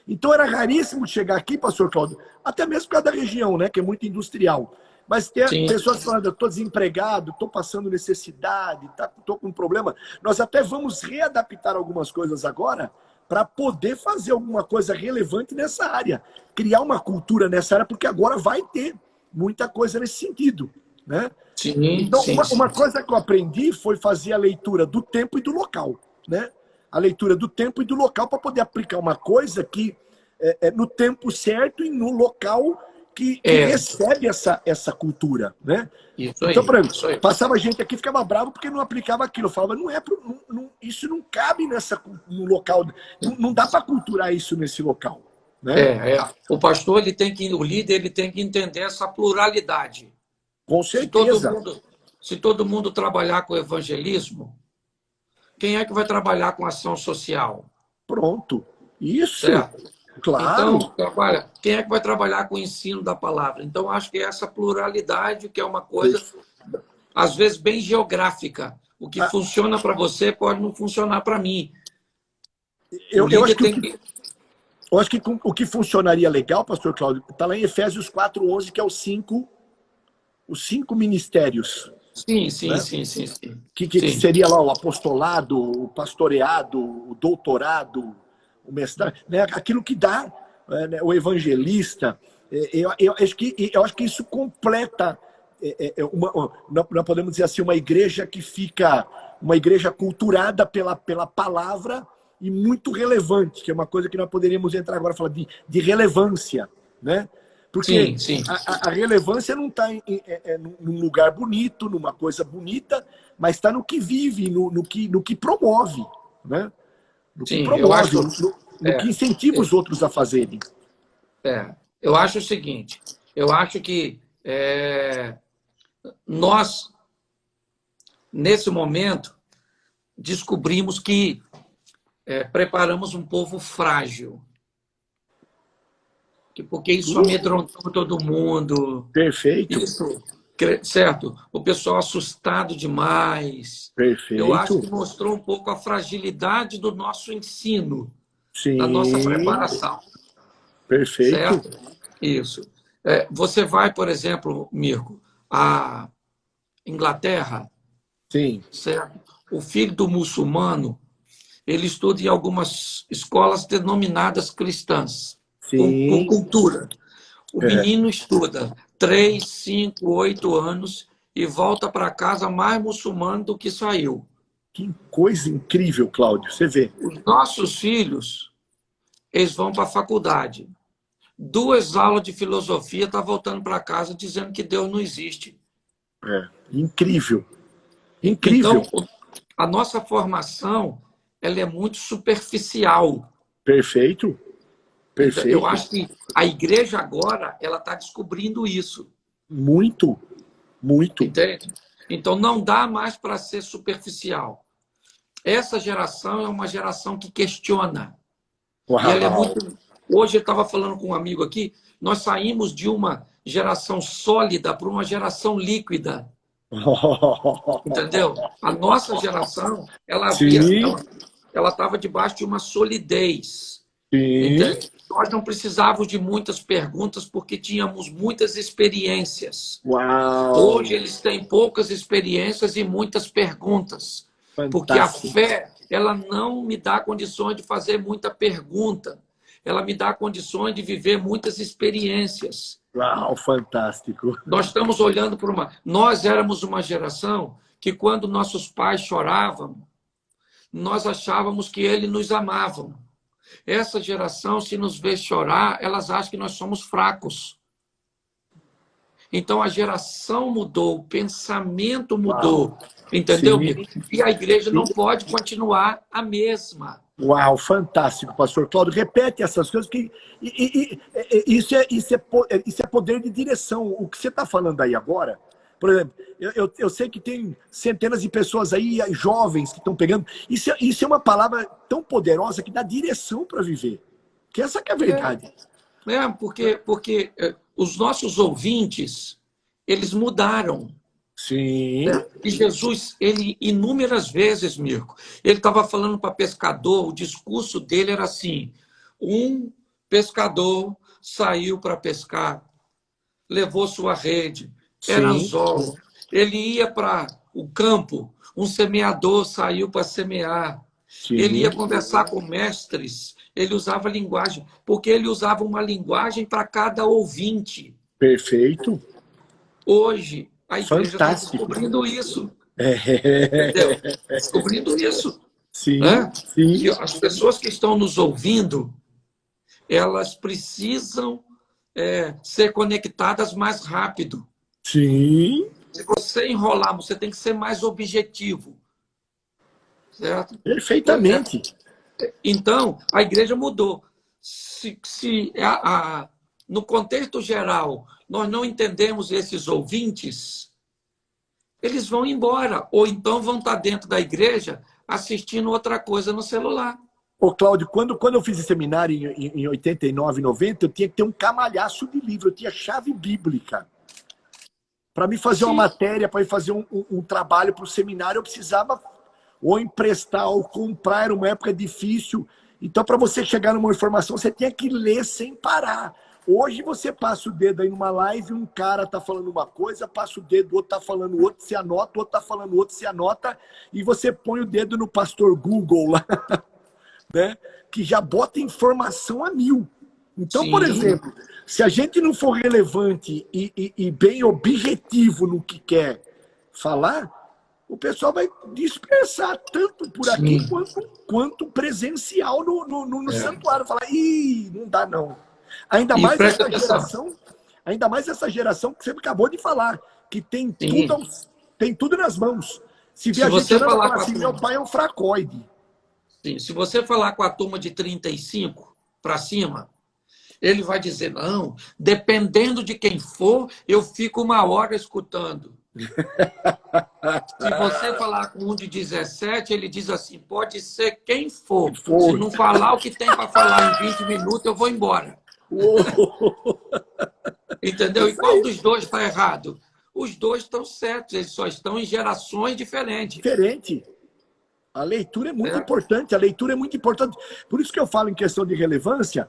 S1: Então era raríssimo chegar aqui, pastor Cláudio, até mesmo por causa da região, né, que é muito industrial. Mas tem
S2: Sim.
S1: pessoas falando, eu estou desempregado, estou passando necessidade, estou com um problema. Nós até vamos readaptar algumas coisas agora para poder fazer alguma coisa relevante nessa área. Criar uma cultura nessa área, porque agora vai ter muita coisa nesse sentido, né?
S2: Sim,
S1: Então,
S2: sim,
S1: uma
S2: sim.
S1: coisa que eu aprendi foi fazer a leitura do tempo e do local, né? A leitura do tempo e do local para poder aplicar uma coisa que é no tempo certo e no local que recebe essa cultura, né?
S2: Isso
S1: Então, por
S2: aí,
S1: exemplo,
S2: isso aí.
S1: passava gente aqui ficava bravo porque não aplicava aquilo. Eu falava, isso não cabe no local, não dá para culturar isso nesse local, né?
S2: O pastor, o líder, ele tem que entender essa pluralidade.
S1: Com
S2: Se todo
S1: certeza.
S2: mundo, se todo mundo trabalhar com evangelismo, quem é que vai trabalhar com ação social?
S1: Pronto. Isso,
S2: Certo? Então,
S1: claro.
S2: quem é que vai trabalhar com o ensino da palavra? Então, acho que essa pluralidade, que é uma coisa, às vezes, bem geográfica. O que
S1: Ah,
S2: funciona para você pode não funcionar para mim. O
S1: eu acho
S2: líder
S1: que
S2: tem que.
S1: eu acho que o que funcionaria legal, pastor Cláudio, está lá em Efésios 4:11, que é os cinco ministérios,
S2: Sim, sim,
S1: né?
S2: sim, sim, sim.
S1: Que
S2: Sim,
S1: seria lá o apostolado, o pastoreado, o doutorado, o mestrado, né? Aquilo que dá, né? O evangelista. Eu acho que isso completa nós podemos dizer assim, uma igreja que fica, uma igreja culturada pela palavra e muito relevante, que é uma coisa que nós poderíamos entrar agora e falar de relevância, né? Porque
S2: sim, sim.
S1: a relevância não está num lugar bonito, numa coisa bonita, mas está no que vive, no que promove, né? No que
S2: Sim, eu
S1: promove,
S2: acho.
S1: no que
S2: É,
S1: incentiva os outros a fazerem.
S2: eu acho o seguinte: eu acho que nós, nesse momento, descobrimos que preparamos um povo frágil. Porque isso amedrontou todo mundo.
S1: Perfeito,
S2: Isso, certo? O pessoal assustado demais. Eu acho
S1: perfeito.
S2: que mostrou um pouco a fragilidade do nosso ensino, da nossa
S1: Sim,
S2: preparação,
S1: perfeito.
S2: certo? Isso. Você vai, por exemplo, Mirko, à Inglaterra,
S1: Sim,
S2: certo? O filho do muçulmano, ele estuda em algumas escolas denominadas cristãs, com
S1: sim.
S2: cultura. O
S1: É.
S2: menino estuda 3, 5, 8 anos e volta para casa mais muçulmano do que saiu.
S1: Que coisa incrível, Cláudio. Você vê.
S2: Os nossos filhos, eles vão para a faculdade. 2 aulas de filosofia, está voltando para casa dizendo que Deus não existe.
S1: É. Incrível.
S2: Então,
S1: Incrível.
S2: a nossa formação, ela é muito superficial.
S1: Perfeito.
S2: Então, eu
S1: Perfeito.
S2: acho que a igreja agora, ela está descobrindo isso.
S1: Muito. Muito.
S2: Entende? Então, não dá mais para ser superficial. Essa geração é uma geração que questiona. E ela é
S1: Uau.
S2: muito. Hoje eu estava falando com um amigo aqui, nós saímos de uma geração sólida para uma geração líquida. Entendeu? A nossa geração,
S1: Sim,
S2: ela estava debaixo de uma solidez.
S1: sim.
S2: Entende? Nós não precisávamos de muitas perguntas porque tínhamos muitas experiências. Hoje
S1: Uau.
S2: eles têm poucas experiências e muitas perguntas, porque a
S1: Fantástico.
S2: fé, ela não me dá condições de fazer muita pergunta, ela me dá condições de viver muitas experiências.
S1: Uau, fantástico.
S2: Nós estamos olhando para uma... Nós éramos uma geração que quando nossos pais choravam, nós achávamos que eles nos amavam. Essa geração, se nos vê chorar, elas acham que nós somos fracos. Então a geração mudou, o pensamento mudou,
S1: Uau.
S2: entendeu,
S1: Sim.
S2: Miriam? E a igreja não pode continuar a mesma.
S1: Uau, fantástico, pastor Cláudio. Repete essas coisas, que isso é poder de direção. O que você está falando aí agora, por exemplo, eu sei que tem centenas de pessoas aí, jovens, que estão pegando. Isso é uma palavra tão poderosa que dá direção para viver. Que essa que é a verdade.
S2: Porque os nossos ouvintes, eles mudaram.
S1: Sim.
S2: E Jesus, ele inúmeras vezes, Mirko, ele estava falando para pescador, o discurso dele era assim: um pescador saiu para pescar, levou sua rede, era
S1: Sim.
S2: anzol. Ele ia para o campo, um semeador saiu para semear.
S1: Sim.
S2: Ele ia conversar com mestres, ele usava linguagem, porque ele usava uma linguagem para cada ouvinte.
S1: Perfeito.
S2: Hoje, a igreja está
S1: Fantástico.
S2: descobrindo isso. Entendeu? Descobrindo isso.
S1: Sim,
S2: Né?
S1: sim.
S2: Que as pessoas que estão nos ouvindo, elas precisam ser conectadas mais rápido.
S1: Sim.
S2: Se você enrolar, você tem que ser mais objetivo. Certo?
S1: Perfeitamente.
S2: Então, a igreja mudou. No contexto geral, nós não entendemos esses ouvintes, eles vão embora. Ou então vão estar dentro da igreja assistindo outra coisa no celular.
S1: Ô, Cláudio, quando eu fiz esse seminário em 89, 90, eu tinha que ter um camalhaço de livro, eu tinha chave bíblica. Para me fazer uma matéria, para fazer um trabalho para o seminário, eu precisava ou emprestar ou comprar, era uma época difícil. Então, para você chegar numa informação, você tinha que ler sem parar. Hoje você passa o dedo aí numa live, um cara tá falando uma coisa, passa o dedo, o outro tá falando outro, você anota, o outro tá falando outro, você anota, e você põe o dedo no pastor Google lá, né? Que já bota informação a 1000. Então, por exemplo, se a gente não for relevante e bem objetivo no que quer falar, o pessoal vai dispersar tanto por aqui quanto presencial no santuário. Falar, não dá não. Ainda mais essa geração que você acabou de falar, que tem tudo nas mãos. Se vê a gente olhando, fala assim, meu pai é um fracoide.
S2: Sim. Se você falar com a turma de 35 para cima, ele vai dizer, não, dependendo de quem for, eu fico 1 hora escutando. Se você falar com um de 17, ele diz assim, pode ser quem for. Se não falar o que tem para falar em 20 minutos, eu vou embora. Entendeu? E qual dos dois está errado? Os dois estão certos, eles só estão em gerações diferentes.
S1: A leitura é muito importante, a leitura é muito importante. Por isso que eu falo em questão de relevância.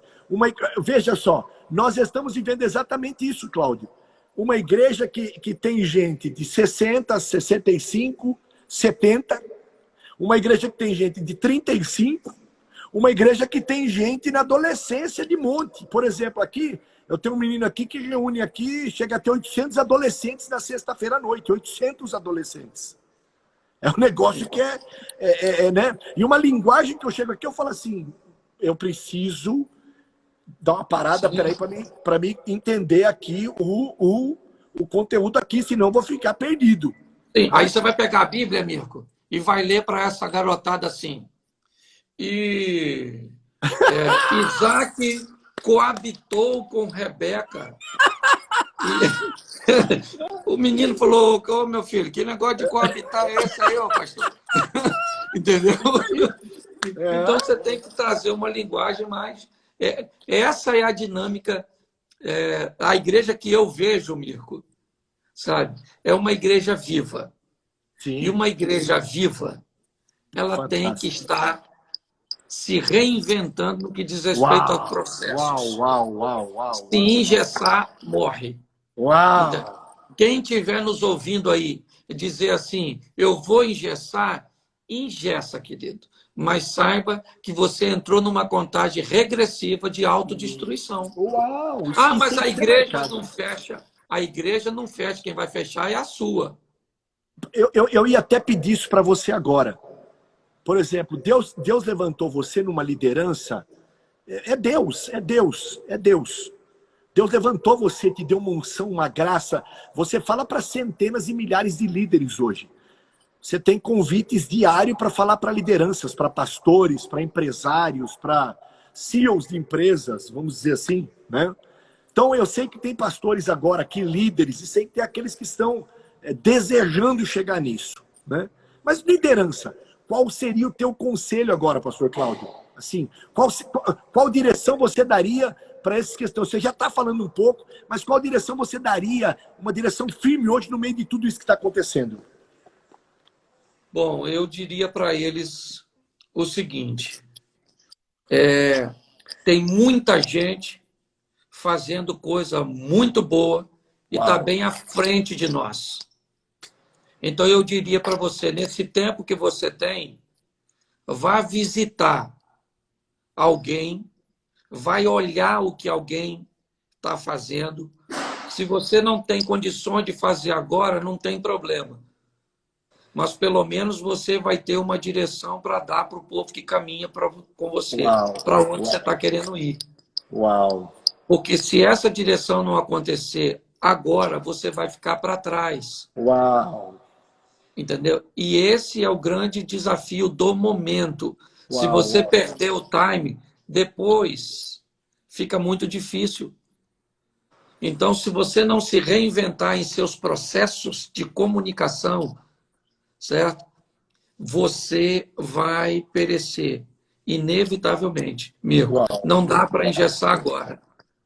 S1: Veja só, nós estamos vivendo exatamente isso, Cláudio. Uma igreja que tem gente de 60, 65, 70. Uma igreja que tem gente de 35. Uma igreja que tem gente na adolescência de monte. Por exemplo, aqui, eu tenho um menino aqui que reúne aqui, chega a ter 800 adolescentes na sexta-feira à noite. 800 adolescentes. É um negócio que né? E uma linguagem que eu chego aqui, eu falo assim, eu preciso dar uma parada, peraí, para mim entender aqui o conteúdo aqui, senão eu vou ficar perdido.
S2: Sim. Aí você vai pegar a Bíblia, Mirko, e vai ler para essa garotada assim. Isaac coabitou com Rebeca. O menino falou, ô meu filho, que negócio de coabitar é esse aí, ó, pastor? Entendeu? Então você tem que trazer uma linguagem mais... essa é a dinâmica, a igreja que eu vejo, Mirko, sabe? É uma igreja viva.
S1: Sim.
S2: E uma igreja viva, ela tem que estar se reinventando no que diz respeito aos processos. Se engessar, morre. Então, quem estiver nos ouvindo aí dizer assim, eu vou engessar, engessa, querido. Mas saiba que você entrou numa contagem regressiva de autodestruição. Mas a igreja não fecha. A igreja não fecha. Quem vai fechar é a sua.
S1: Eu ia até pedir isso para você agora. Por exemplo, Deus levantou você numa liderança. É Deus. Deus levantou você, te deu uma unção, uma graça. Você fala para centenas e milhares de líderes hoje. Você tem convites diários para falar para lideranças, para pastores, para empresários, para CEOs de empresas, vamos dizer assim, né? Então, eu sei que tem pastores agora aqui, líderes, e sei que tem aqueles que estão desejando chegar nisso, né? Mas liderança, qual seria o teu conselho agora, pastor Cláudio? Assim, qual direção você daria para essas questões? Você já está falando um pouco, mas qual direção você daria, uma direção firme hoje no meio de tudo isso que está acontecendo?
S2: Bom, eu diria para eles o seguinte, tem muita gente fazendo coisa muito boa e está bem à frente de nós. Então, eu diria para você, nesse tempo que você tem, vá visitar alguém, vai olhar o que alguém está fazendo. Se você não tem condições de fazer agora, não tem problema. Mas, pelo menos, você vai ter uma direção para dar para o povo que caminha com você, para onde você está querendo ir.
S1: Uau!
S2: Porque se essa direção não acontecer agora, você vai ficar para trás.
S1: Uau!
S2: Entendeu? E esse é o grande desafio do momento. Se você perder o time, depois fica muito difícil. Então, se você não se reinventar em seus processos de comunicação, certo? Você vai perecer, inevitavelmente. Mirko, não dá para engessar agora.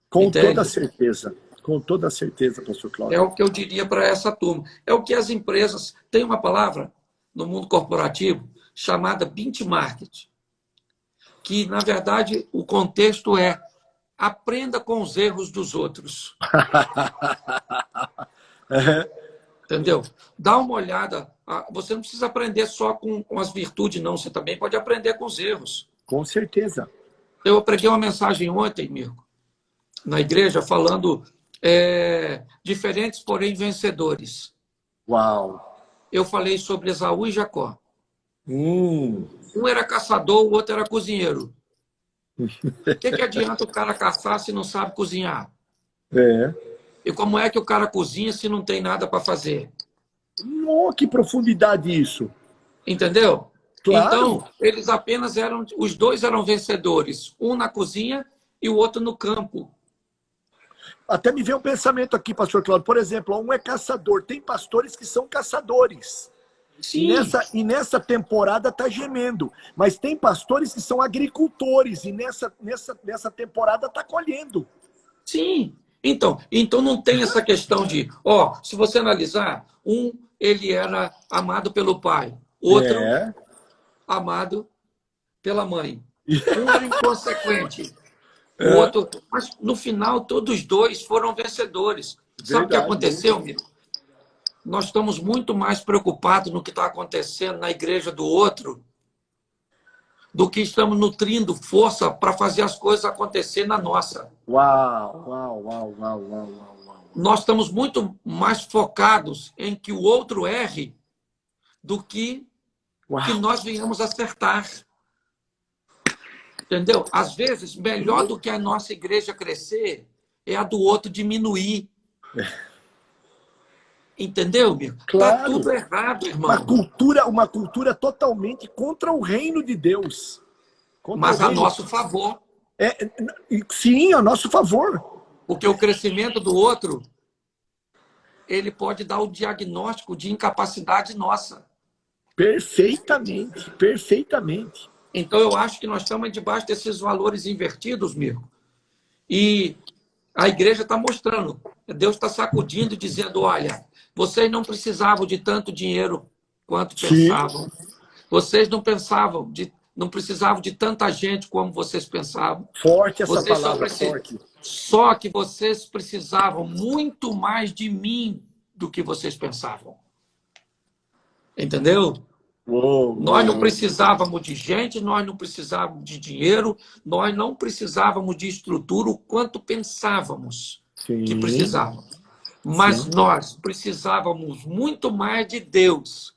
S1: Com toda certeza. Com toda certeza, pastor Cláudio.
S2: É o que eu diria para essa turma. É o que as empresas... Tem uma palavra no mundo corporativo chamada benchmarking, que, na verdade, o contexto é aprenda com os erros dos outros. Entendeu? Dá uma olhada. Você não precisa aprender só com as virtudes, não. Você também pode aprender com os erros.
S1: Com certeza.
S2: Eu preguei uma mensagem ontem, Mirko, na igreja, falando diferentes, porém vencedores.
S1: Uau!
S2: Eu falei sobre Esaú e Jacó.
S1: Um
S2: era caçador, o outro era cozinheiro. O que adianta o cara caçar se não sabe cozinhar? E como é que o cara cozinha se não tem nada para fazer?
S1: Oh, que profundidade isso!
S2: Entendeu?
S1: Claro.
S2: Então, eles apenas os dois eram vencedores. Um na cozinha e o outro no campo.
S1: Até me veio um pensamento aqui, pastor Cláudio. Por exemplo, um é caçador. Tem pastores que são caçadores.
S2: Sim.
S1: E nessa temporada está gemendo. Mas tem pastores que são agricultores. E nessa temporada está colhendo.
S2: Sim. Então não tem essa questão de... se você analisar, ele era amado pelo pai. Outro, amado pela mãe. Um era inconsequente. O outro... Mas, no final, todos dois foram vencedores. Sabe o que aconteceu, amigo? Nós estamos muito mais preocupados no que está acontecendo na igreja do outro do que estamos nutrindo força para fazer as coisas acontecer na nossa.
S1: Uau.
S2: Nós estamos muito mais focados em que o outro erre do que nós venhamos acertar. Entendeu? Às vezes, melhor do que a nossa igreja crescer é a do outro diminuir. Entendeu, amigo?
S1: Claro.
S2: Tá tudo errado, irmão.
S1: Uma cultura totalmente contra o reino de Deus.
S2: Mas a nosso favor.
S1: Sim, a nosso favor.
S2: Porque o crescimento do outro, ele pode dar o diagnóstico de incapacidade nossa.
S1: Perfeitamente.
S2: Então, eu acho que nós estamos debaixo desses valores invertidos, Mirko. E a igreja está mostrando. Deus está sacudindo e dizendo, olha, vocês não precisavam de tanto dinheiro quanto pensavam. Vocês não precisavam de tanta gente como vocês pensavam.
S1: Forte essa palavra, forte.
S2: Só que vocês precisavam muito mais de mim do que vocês pensavam. Entendeu? Nós não precisávamos de gente, nós não precisávamos de dinheiro, nós não precisávamos de estrutura o quanto pensávamos que precisávamos. Mas nós precisávamos muito mais de Deus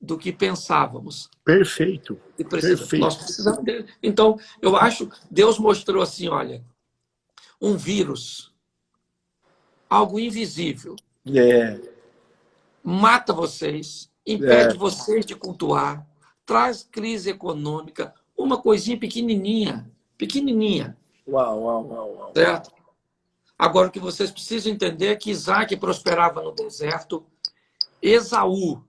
S2: do que pensávamos.
S1: Perfeito.
S2: Nós precisamos dele. Então, eu acho, Deus mostrou assim, olha, um vírus algo invisível.
S1: É,
S2: Mata vocês, impede vocês de cultuar, traz crise econômica, uma coisinha pequenininha, pequenininha,
S1: uau, uau, uau, uau.
S2: certo? Agora, o que vocês precisam entender é que Isaac prosperava no deserto, Esaú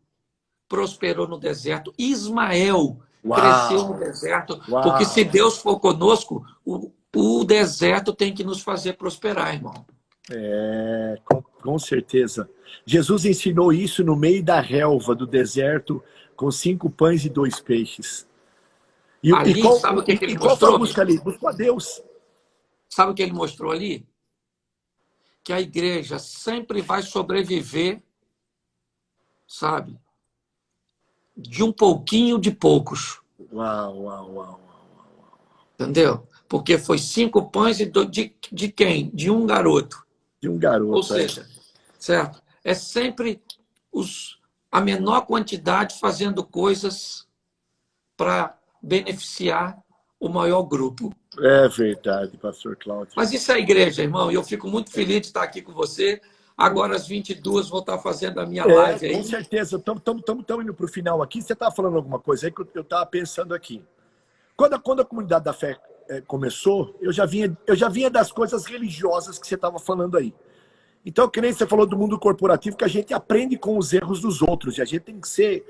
S2: prosperou no deserto, Ismael cresceu no
S1: Uau,
S2: deserto, porque se
S1: uau.
S2: Deus for conosco, o deserto tem que nos fazer prosperar, irmão.
S1: É, com certeza. Jesus ensinou isso no meio da relva do deserto, com 5 pães e 2 peixes.
S2: Ali, sabe o que ele
S1: Qual foi a
S2: mostrou?
S1: busca ali? Buscou a Deus.
S2: Sabe o que ele mostrou ali? Que a igreja sempre vai sobreviver, sabe? De um pouquinho de poucos.
S1: Uau, uau, uau.
S2: Entendeu? Porque foi 5 pães de quem? De um garoto.
S1: De um
S2: Ou
S1: garoto.
S2: seja, certo? É sempre a menor quantidade fazendo coisas para beneficiar o maior grupo.
S1: É verdade, pastor Cláudio.
S2: Mas isso é a igreja, irmão. E eu fico muito feliz de estar aqui com você. Agora, às 22, vou estar fazendo a minha live aí.
S1: Com certeza. Estamos indo para o final aqui. Você estava falando alguma coisa aí que eu estava pensando aqui. Quando a comunidade da fé começou, eu já vinha das coisas religiosas que você estava falando aí. Então, que nem você falou do mundo corporativo, que a gente aprende com os erros dos outros. E a gente tem que ser,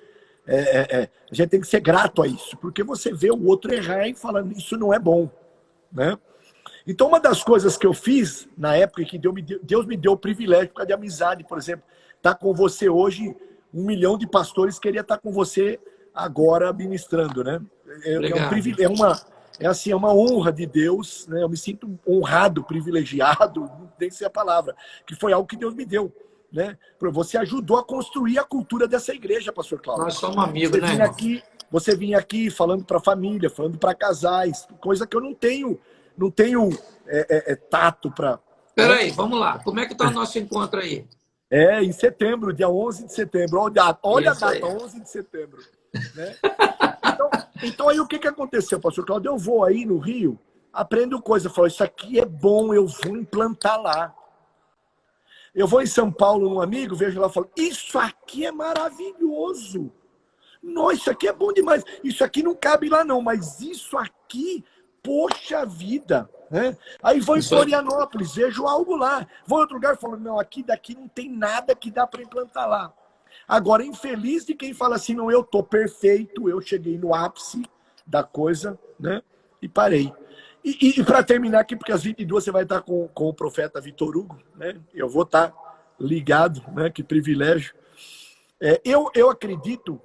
S1: a gente tem que ser grato a isso. Porque você vê o outro errar e falando, isso não é bom. Né? Então, uma das coisas que eu fiz na época que Deus me deu o privilégio, por causa de amizade, por exemplo, estar com você hoje, 1 milhão de pastores queria estar com você agora ministrando, né? É um privilégio, é uma honra de Deus, né? Eu me sinto honrado, privilegiado, não tem que ser a palavra, que foi algo que Deus me deu, né? Você ajudou a construir a cultura dessa igreja, pastor Cláudio.
S2: Nós somos amigos, né, irmão?
S1: Você vinha aqui falando para a família, falando para casais, coisa que eu não tenho tato para...
S2: Peraí, vamos lá. Como é que está o nosso encontro aí?
S1: Em setembro, dia 11 de setembro. Olha a data, 11 de setembro. Né? Então aí o que aconteceu, pastor Cláudio? Eu vou aí no Rio, aprendo coisa, falo, isso aqui é bom, eu vou implantar lá. Eu vou em São Paulo, um amigo, vejo lá e falo, isso aqui é maravilhoso. Nossa, isso aqui é bom demais. Isso aqui não cabe lá não, mas isso aqui, poxa vida. Né? Aí vou em Florianópolis, vejo algo lá. Vou em outro lugar e falo, não, daqui não tem nada que dá para implantar lá. Agora, infeliz de quem fala assim, não, eu tô perfeito, eu cheguei no ápice da coisa, né? E parei. E para terminar aqui, porque às 22 você vai estar com o profeta Vitor Hugo, né? Eu vou estar ligado, né? Que privilégio. Eu acredito,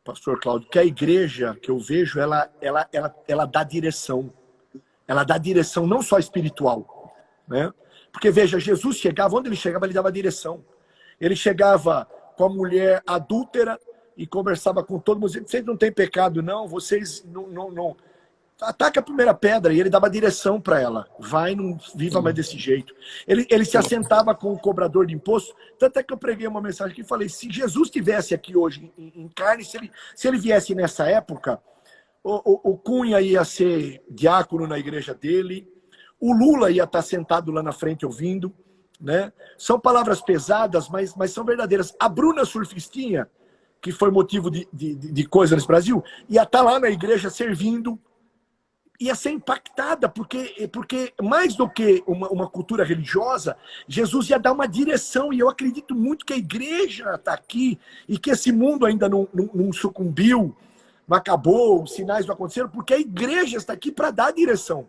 S1: pastor Cláudio, que a igreja que eu vejo, ela dá direção. Ela dá direção não só espiritual, né? Porque, veja, Jesus chegava, onde ele chegava, ele dava direção. Ele chegava com a mulher adúltera e conversava com todo mundo. Vocês não têm pecado, não? Vocês não... Ataca a primeira pedra. E ele dava direção para ela. Vai, não viva mais desse jeito. Ele se assentava com o cobrador de imposto. Tanto é que eu preguei uma mensagem que falei, se Jesus estivesse aqui hoje em carne, se ele viesse nessa época, o Cunha ia ser diácono na igreja dele, o Lula ia estar sentado lá na frente ouvindo, né? São palavras pesadas, mas são verdadeiras. A Bruna Surfistinha, que foi motivo de coisa nesse Brasil, ia estar lá na igreja servindo, ia ser impactada, porque mais do que uma cultura religiosa, Jesus ia dar uma direção, e eu acredito muito que a igreja está aqui, e que esse mundo ainda não sucumbiu, não acabou, os sinais não aconteceram, porque a igreja está aqui para dar direção.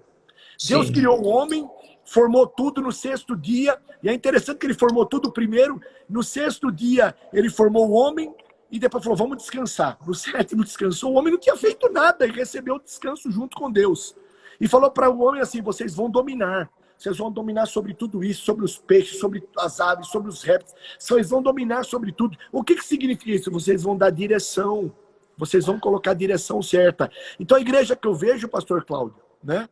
S1: Sim. Deus criou o homem, formou tudo no 6º dia, e é interessante que ele formou tudo primeiro, no 6º dia ele formou o homem, e depois falou, vamos descansar. No 7º descansou, o homem não tinha feito nada, e recebeu o descanso junto com Deus. E falou para o homem assim, vocês vão dominar sobre tudo isso, sobre os peixes, sobre as aves, sobre os répteis, vocês vão dominar sobre tudo. O que significa isso? Vocês vão dar direção, vocês vão colocar a direção certa. Então a igreja que eu vejo, pastor Cláudio, né?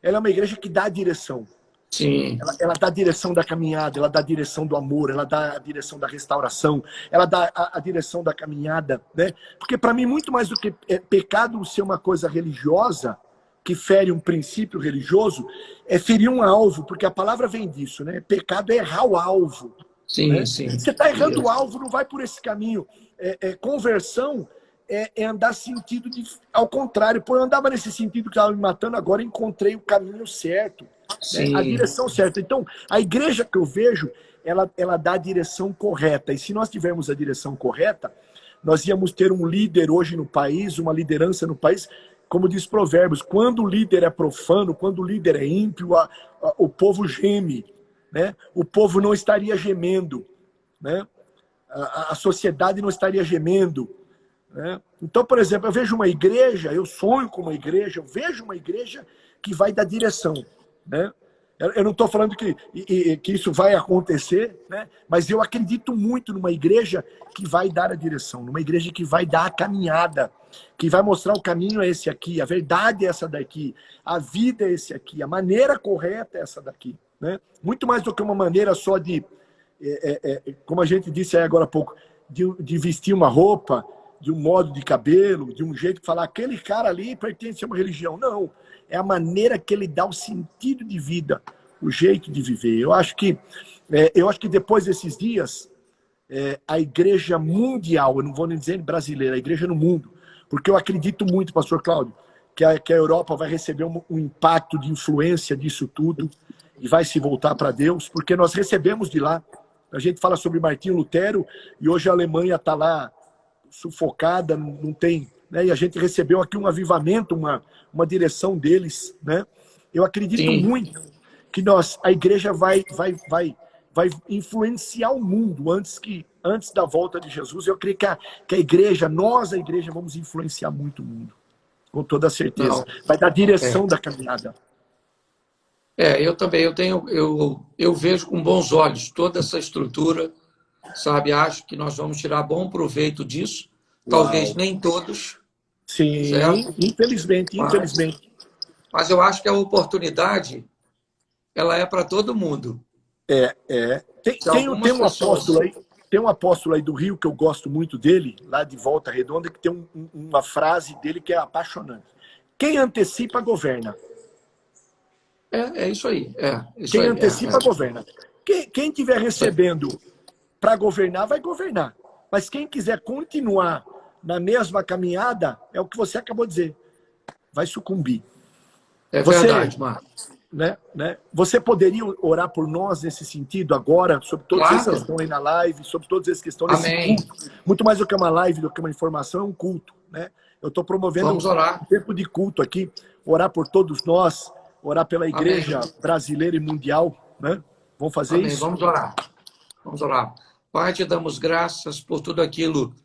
S1: Ela é uma igreja que dá direção.
S2: Sim.
S1: Ela dá a direção da caminhada, ela dá a direção do amor, ela dá a direção da restauração, ela dá a direção da caminhada, né? Porque para mim, muito mais do que pecado ser uma coisa religiosa, que fere um princípio religioso, é ferir um alvo, porque a palavra vem disso, né? Pecado é errar o alvo.
S2: Sim,
S1: Né?
S2: sim.
S1: Você está errando o alvo, não vai por esse caminho. Conversão é andar sentido ao contrário. Pô, eu andava nesse sentido que estava me matando, agora encontrei o caminho certo, né? A direção certa. Então, a igreja que eu vejo, ela dá a direção correta. E se nós tivermos a direção correta, nós íamos ter um líder hoje no país, uma liderança no país, como diz Provérbios, quando o líder é profano, quando o líder é ímpio, o povo geme, né? O povo não estaria gemendo, né? A sociedade não estaria gemendo, né? Então, por exemplo, eu vejo uma igreja, eu sonho com uma igreja, eu vejo uma igreja que vai dar direção, né? Eu não estou falando que isso vai acontecer, né? Mas eu acredito muito numa igreja que vai dar a direção, numa igreja que vai dar a caminhada, que vai mostrar o caminho é esse aqui, a verdade é essa daqui, a vida é esse aqui, a maneira correta é essa daqui, né? Muito mais do que uma maneira só de, como a gente disse aí agora há pouco, de vestir uma roupa, de um modo de cabelo, de um jeito de falar, aquele cara ali pertence a uma religião. Não, é a maneira que ele dá o sentido de vida, o jeito de viver. Eu acho que depois desses dias, a igreja mundial, eu não vou nem dizer brasileira, a igreja no mundo, porque eu acredito muito, pastor Cláudio, que a Europa vai receber um impacto de influência disso tudo e vai se voltar para Deus, porque nós recebemos de lá. A gente fala sobre Martinho Lutero e hoje a Alemanha está lá sufocada, não tem, né? E a gente recebeu aqui um avivamento, uma direção deles, né? Eu acredito muito que a igreja vai influenciar o mundo antes da volta de Jesus. Eu creio que a igreja, a igreja, vamos influenciar muito o mundo, com toda certeza. Não. Vai dar direção da caminhada.
S2: Eu também, eu vejo com bons olhos toda essa estrutura, sabe? Acho que nós vamos tirar bom proveito disso. Talvez Uau. Nem todos.
S1: Sim, certo? Infelizmente.
S2: Mas eu acho que a oportunidade, ela é para todo mundo.
S1: Tem um apóstolo aí do Rio que eu gosto muito dele, lá de Volta Redonda, que tem uma frase dele que é apaixonante. Quem antecipa, governa.
S2: É isso aí.
S1: Quem antecipa, governa. Quem estiver recebendo para governar, vai governar. Mas quem quiser continuar na mesma caminhada, é o que você acabou de dizer, vai sucumbir.
S2: Verdade, Marcos.
S1: Né? Você poderia orar por nós nesse sentido agora, sobre todos esses que estão aí na live, sobre todos esses que estão nesse culto. Muito mais do que uma live, do que uma informação, é um culto. Né? Eu estou promovendo um tempo de culto aqui, orar por todos nós, orar pela igreja brasileira e mundial. Né? Vamos fazer isso?
S2: Vamos orar. Pai, te damos graças por tudo aquilo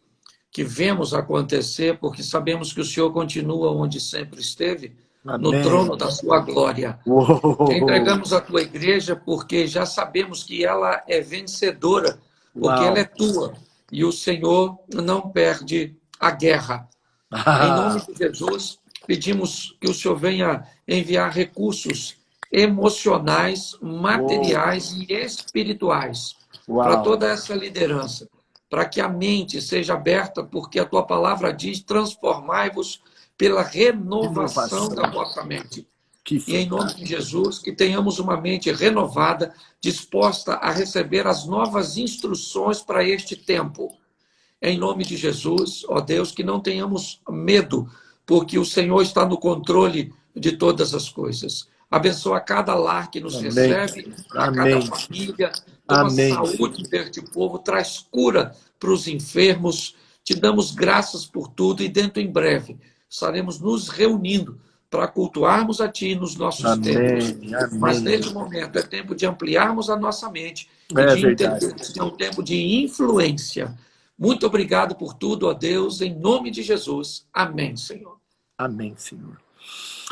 S2: que vemos acontecer, porque sabemos que o Senhor continua onde sempre esteve, no trono da sua glória. Te entregamos a tua igreja porque já sabemos que ela é vencedora, porque ela é tua, e o Senhor não perde a guerra. Em nome de Jesus, pedimos que o Senhor venha enviar recursos emocionais, materiais e espirituais para toda essa liderança, para que a mente seja aberta, porque a tua palavra diz, transformai-vos pela renovação da vossa mente. E em nome de Jesus, que tenhamos uma mente renovada, disposta a receber as novas instruções para este tempo. Em nome de Jesus, ó Deus, que não tenhamos medo, porque o Senhor está no controle de todas as coisas. Abençoa cada lar que nos recebe, a cada família. Toma saúde deste povo, traz cura para os enfermos. Te damos graças por tudo e dentro em breve estaremos nos reunindo para cultuarmos a Ti nos nossos tempos. Mas neste momento é tempo de ampliarmos a nossa mente e de entender que é um tempo de influência. Muito obrigado por tudo, ó Deus, em nome de Jesus. Amém, Senhor.
S1: Amém, Senhor.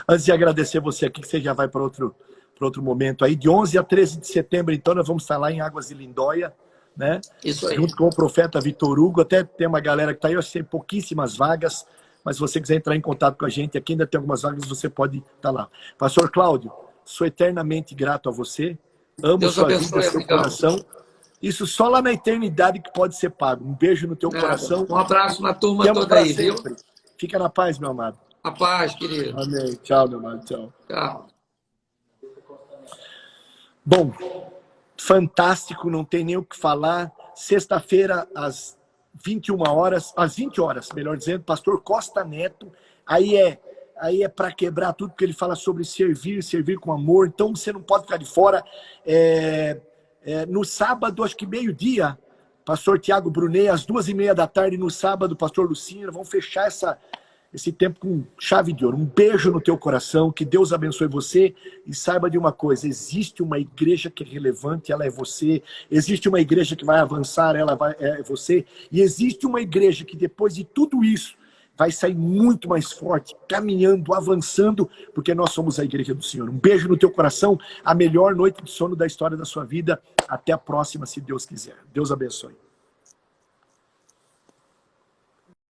S1: Antes de agradecer você aqui, que você já vai para outro momento aí, de 11 a 13 de setembro, então, nós vamos estar lá em Águas de Lindóia, né?
S2: Isso aí.
S1: Junto com o profeta Vitor Hugo. Até tem uma galera que está aí, eu acho que tem pouquíssimas vagas, mas se você quiser entrar em contato com a gente, aqui ainda tem algumas vagas, você pode estar lá. Pastor Cláudio, sou eternamente grato a você, amo
S2: Deus
S1: sua
S2: abençoe,
S1: vida, seu coração. Isso só lá na eternidade que pode ser pago. Um beijo no teu coração.
S2: Um abraço na turma toda aí, viu?
S1: Fica na paz, meu amado.
S2: A paz, querido.
S1: Amém. Tchau, meu amado. Tchau.
S2: Tchau.
S1: Bom, fantástico, não tem nem o que falar. Sexta-feira, às 21 horas, às 20 horas, melhor dizendo, pastor Costa Neto. Aí é para quebrar tudo, porque ele fala sobre servir com amor. Então você não pode ficar de fora. No sábado, acho que meio-dia, pastor Tiago Brunet, às 2h30 da tarde, no sábado, pastor Lucinha, vamos fechar esse tempo com chave de ouro. Um beijo no teu coração, que Deus abençoe você e saiba de uma coisa, existe uma igreja que é relevante, ela é você, existe uma igreja que vai avançar, é você, e existe uma igreja que depois de tudo isso vai sair muito mais forte, caminhando, avançando, porque nós somos a igreja do Senhor. Um beijo no teu coração, a melhor noite de sono da história da sua vida. Até a próxima, se Deus quiser. Deus abençoe.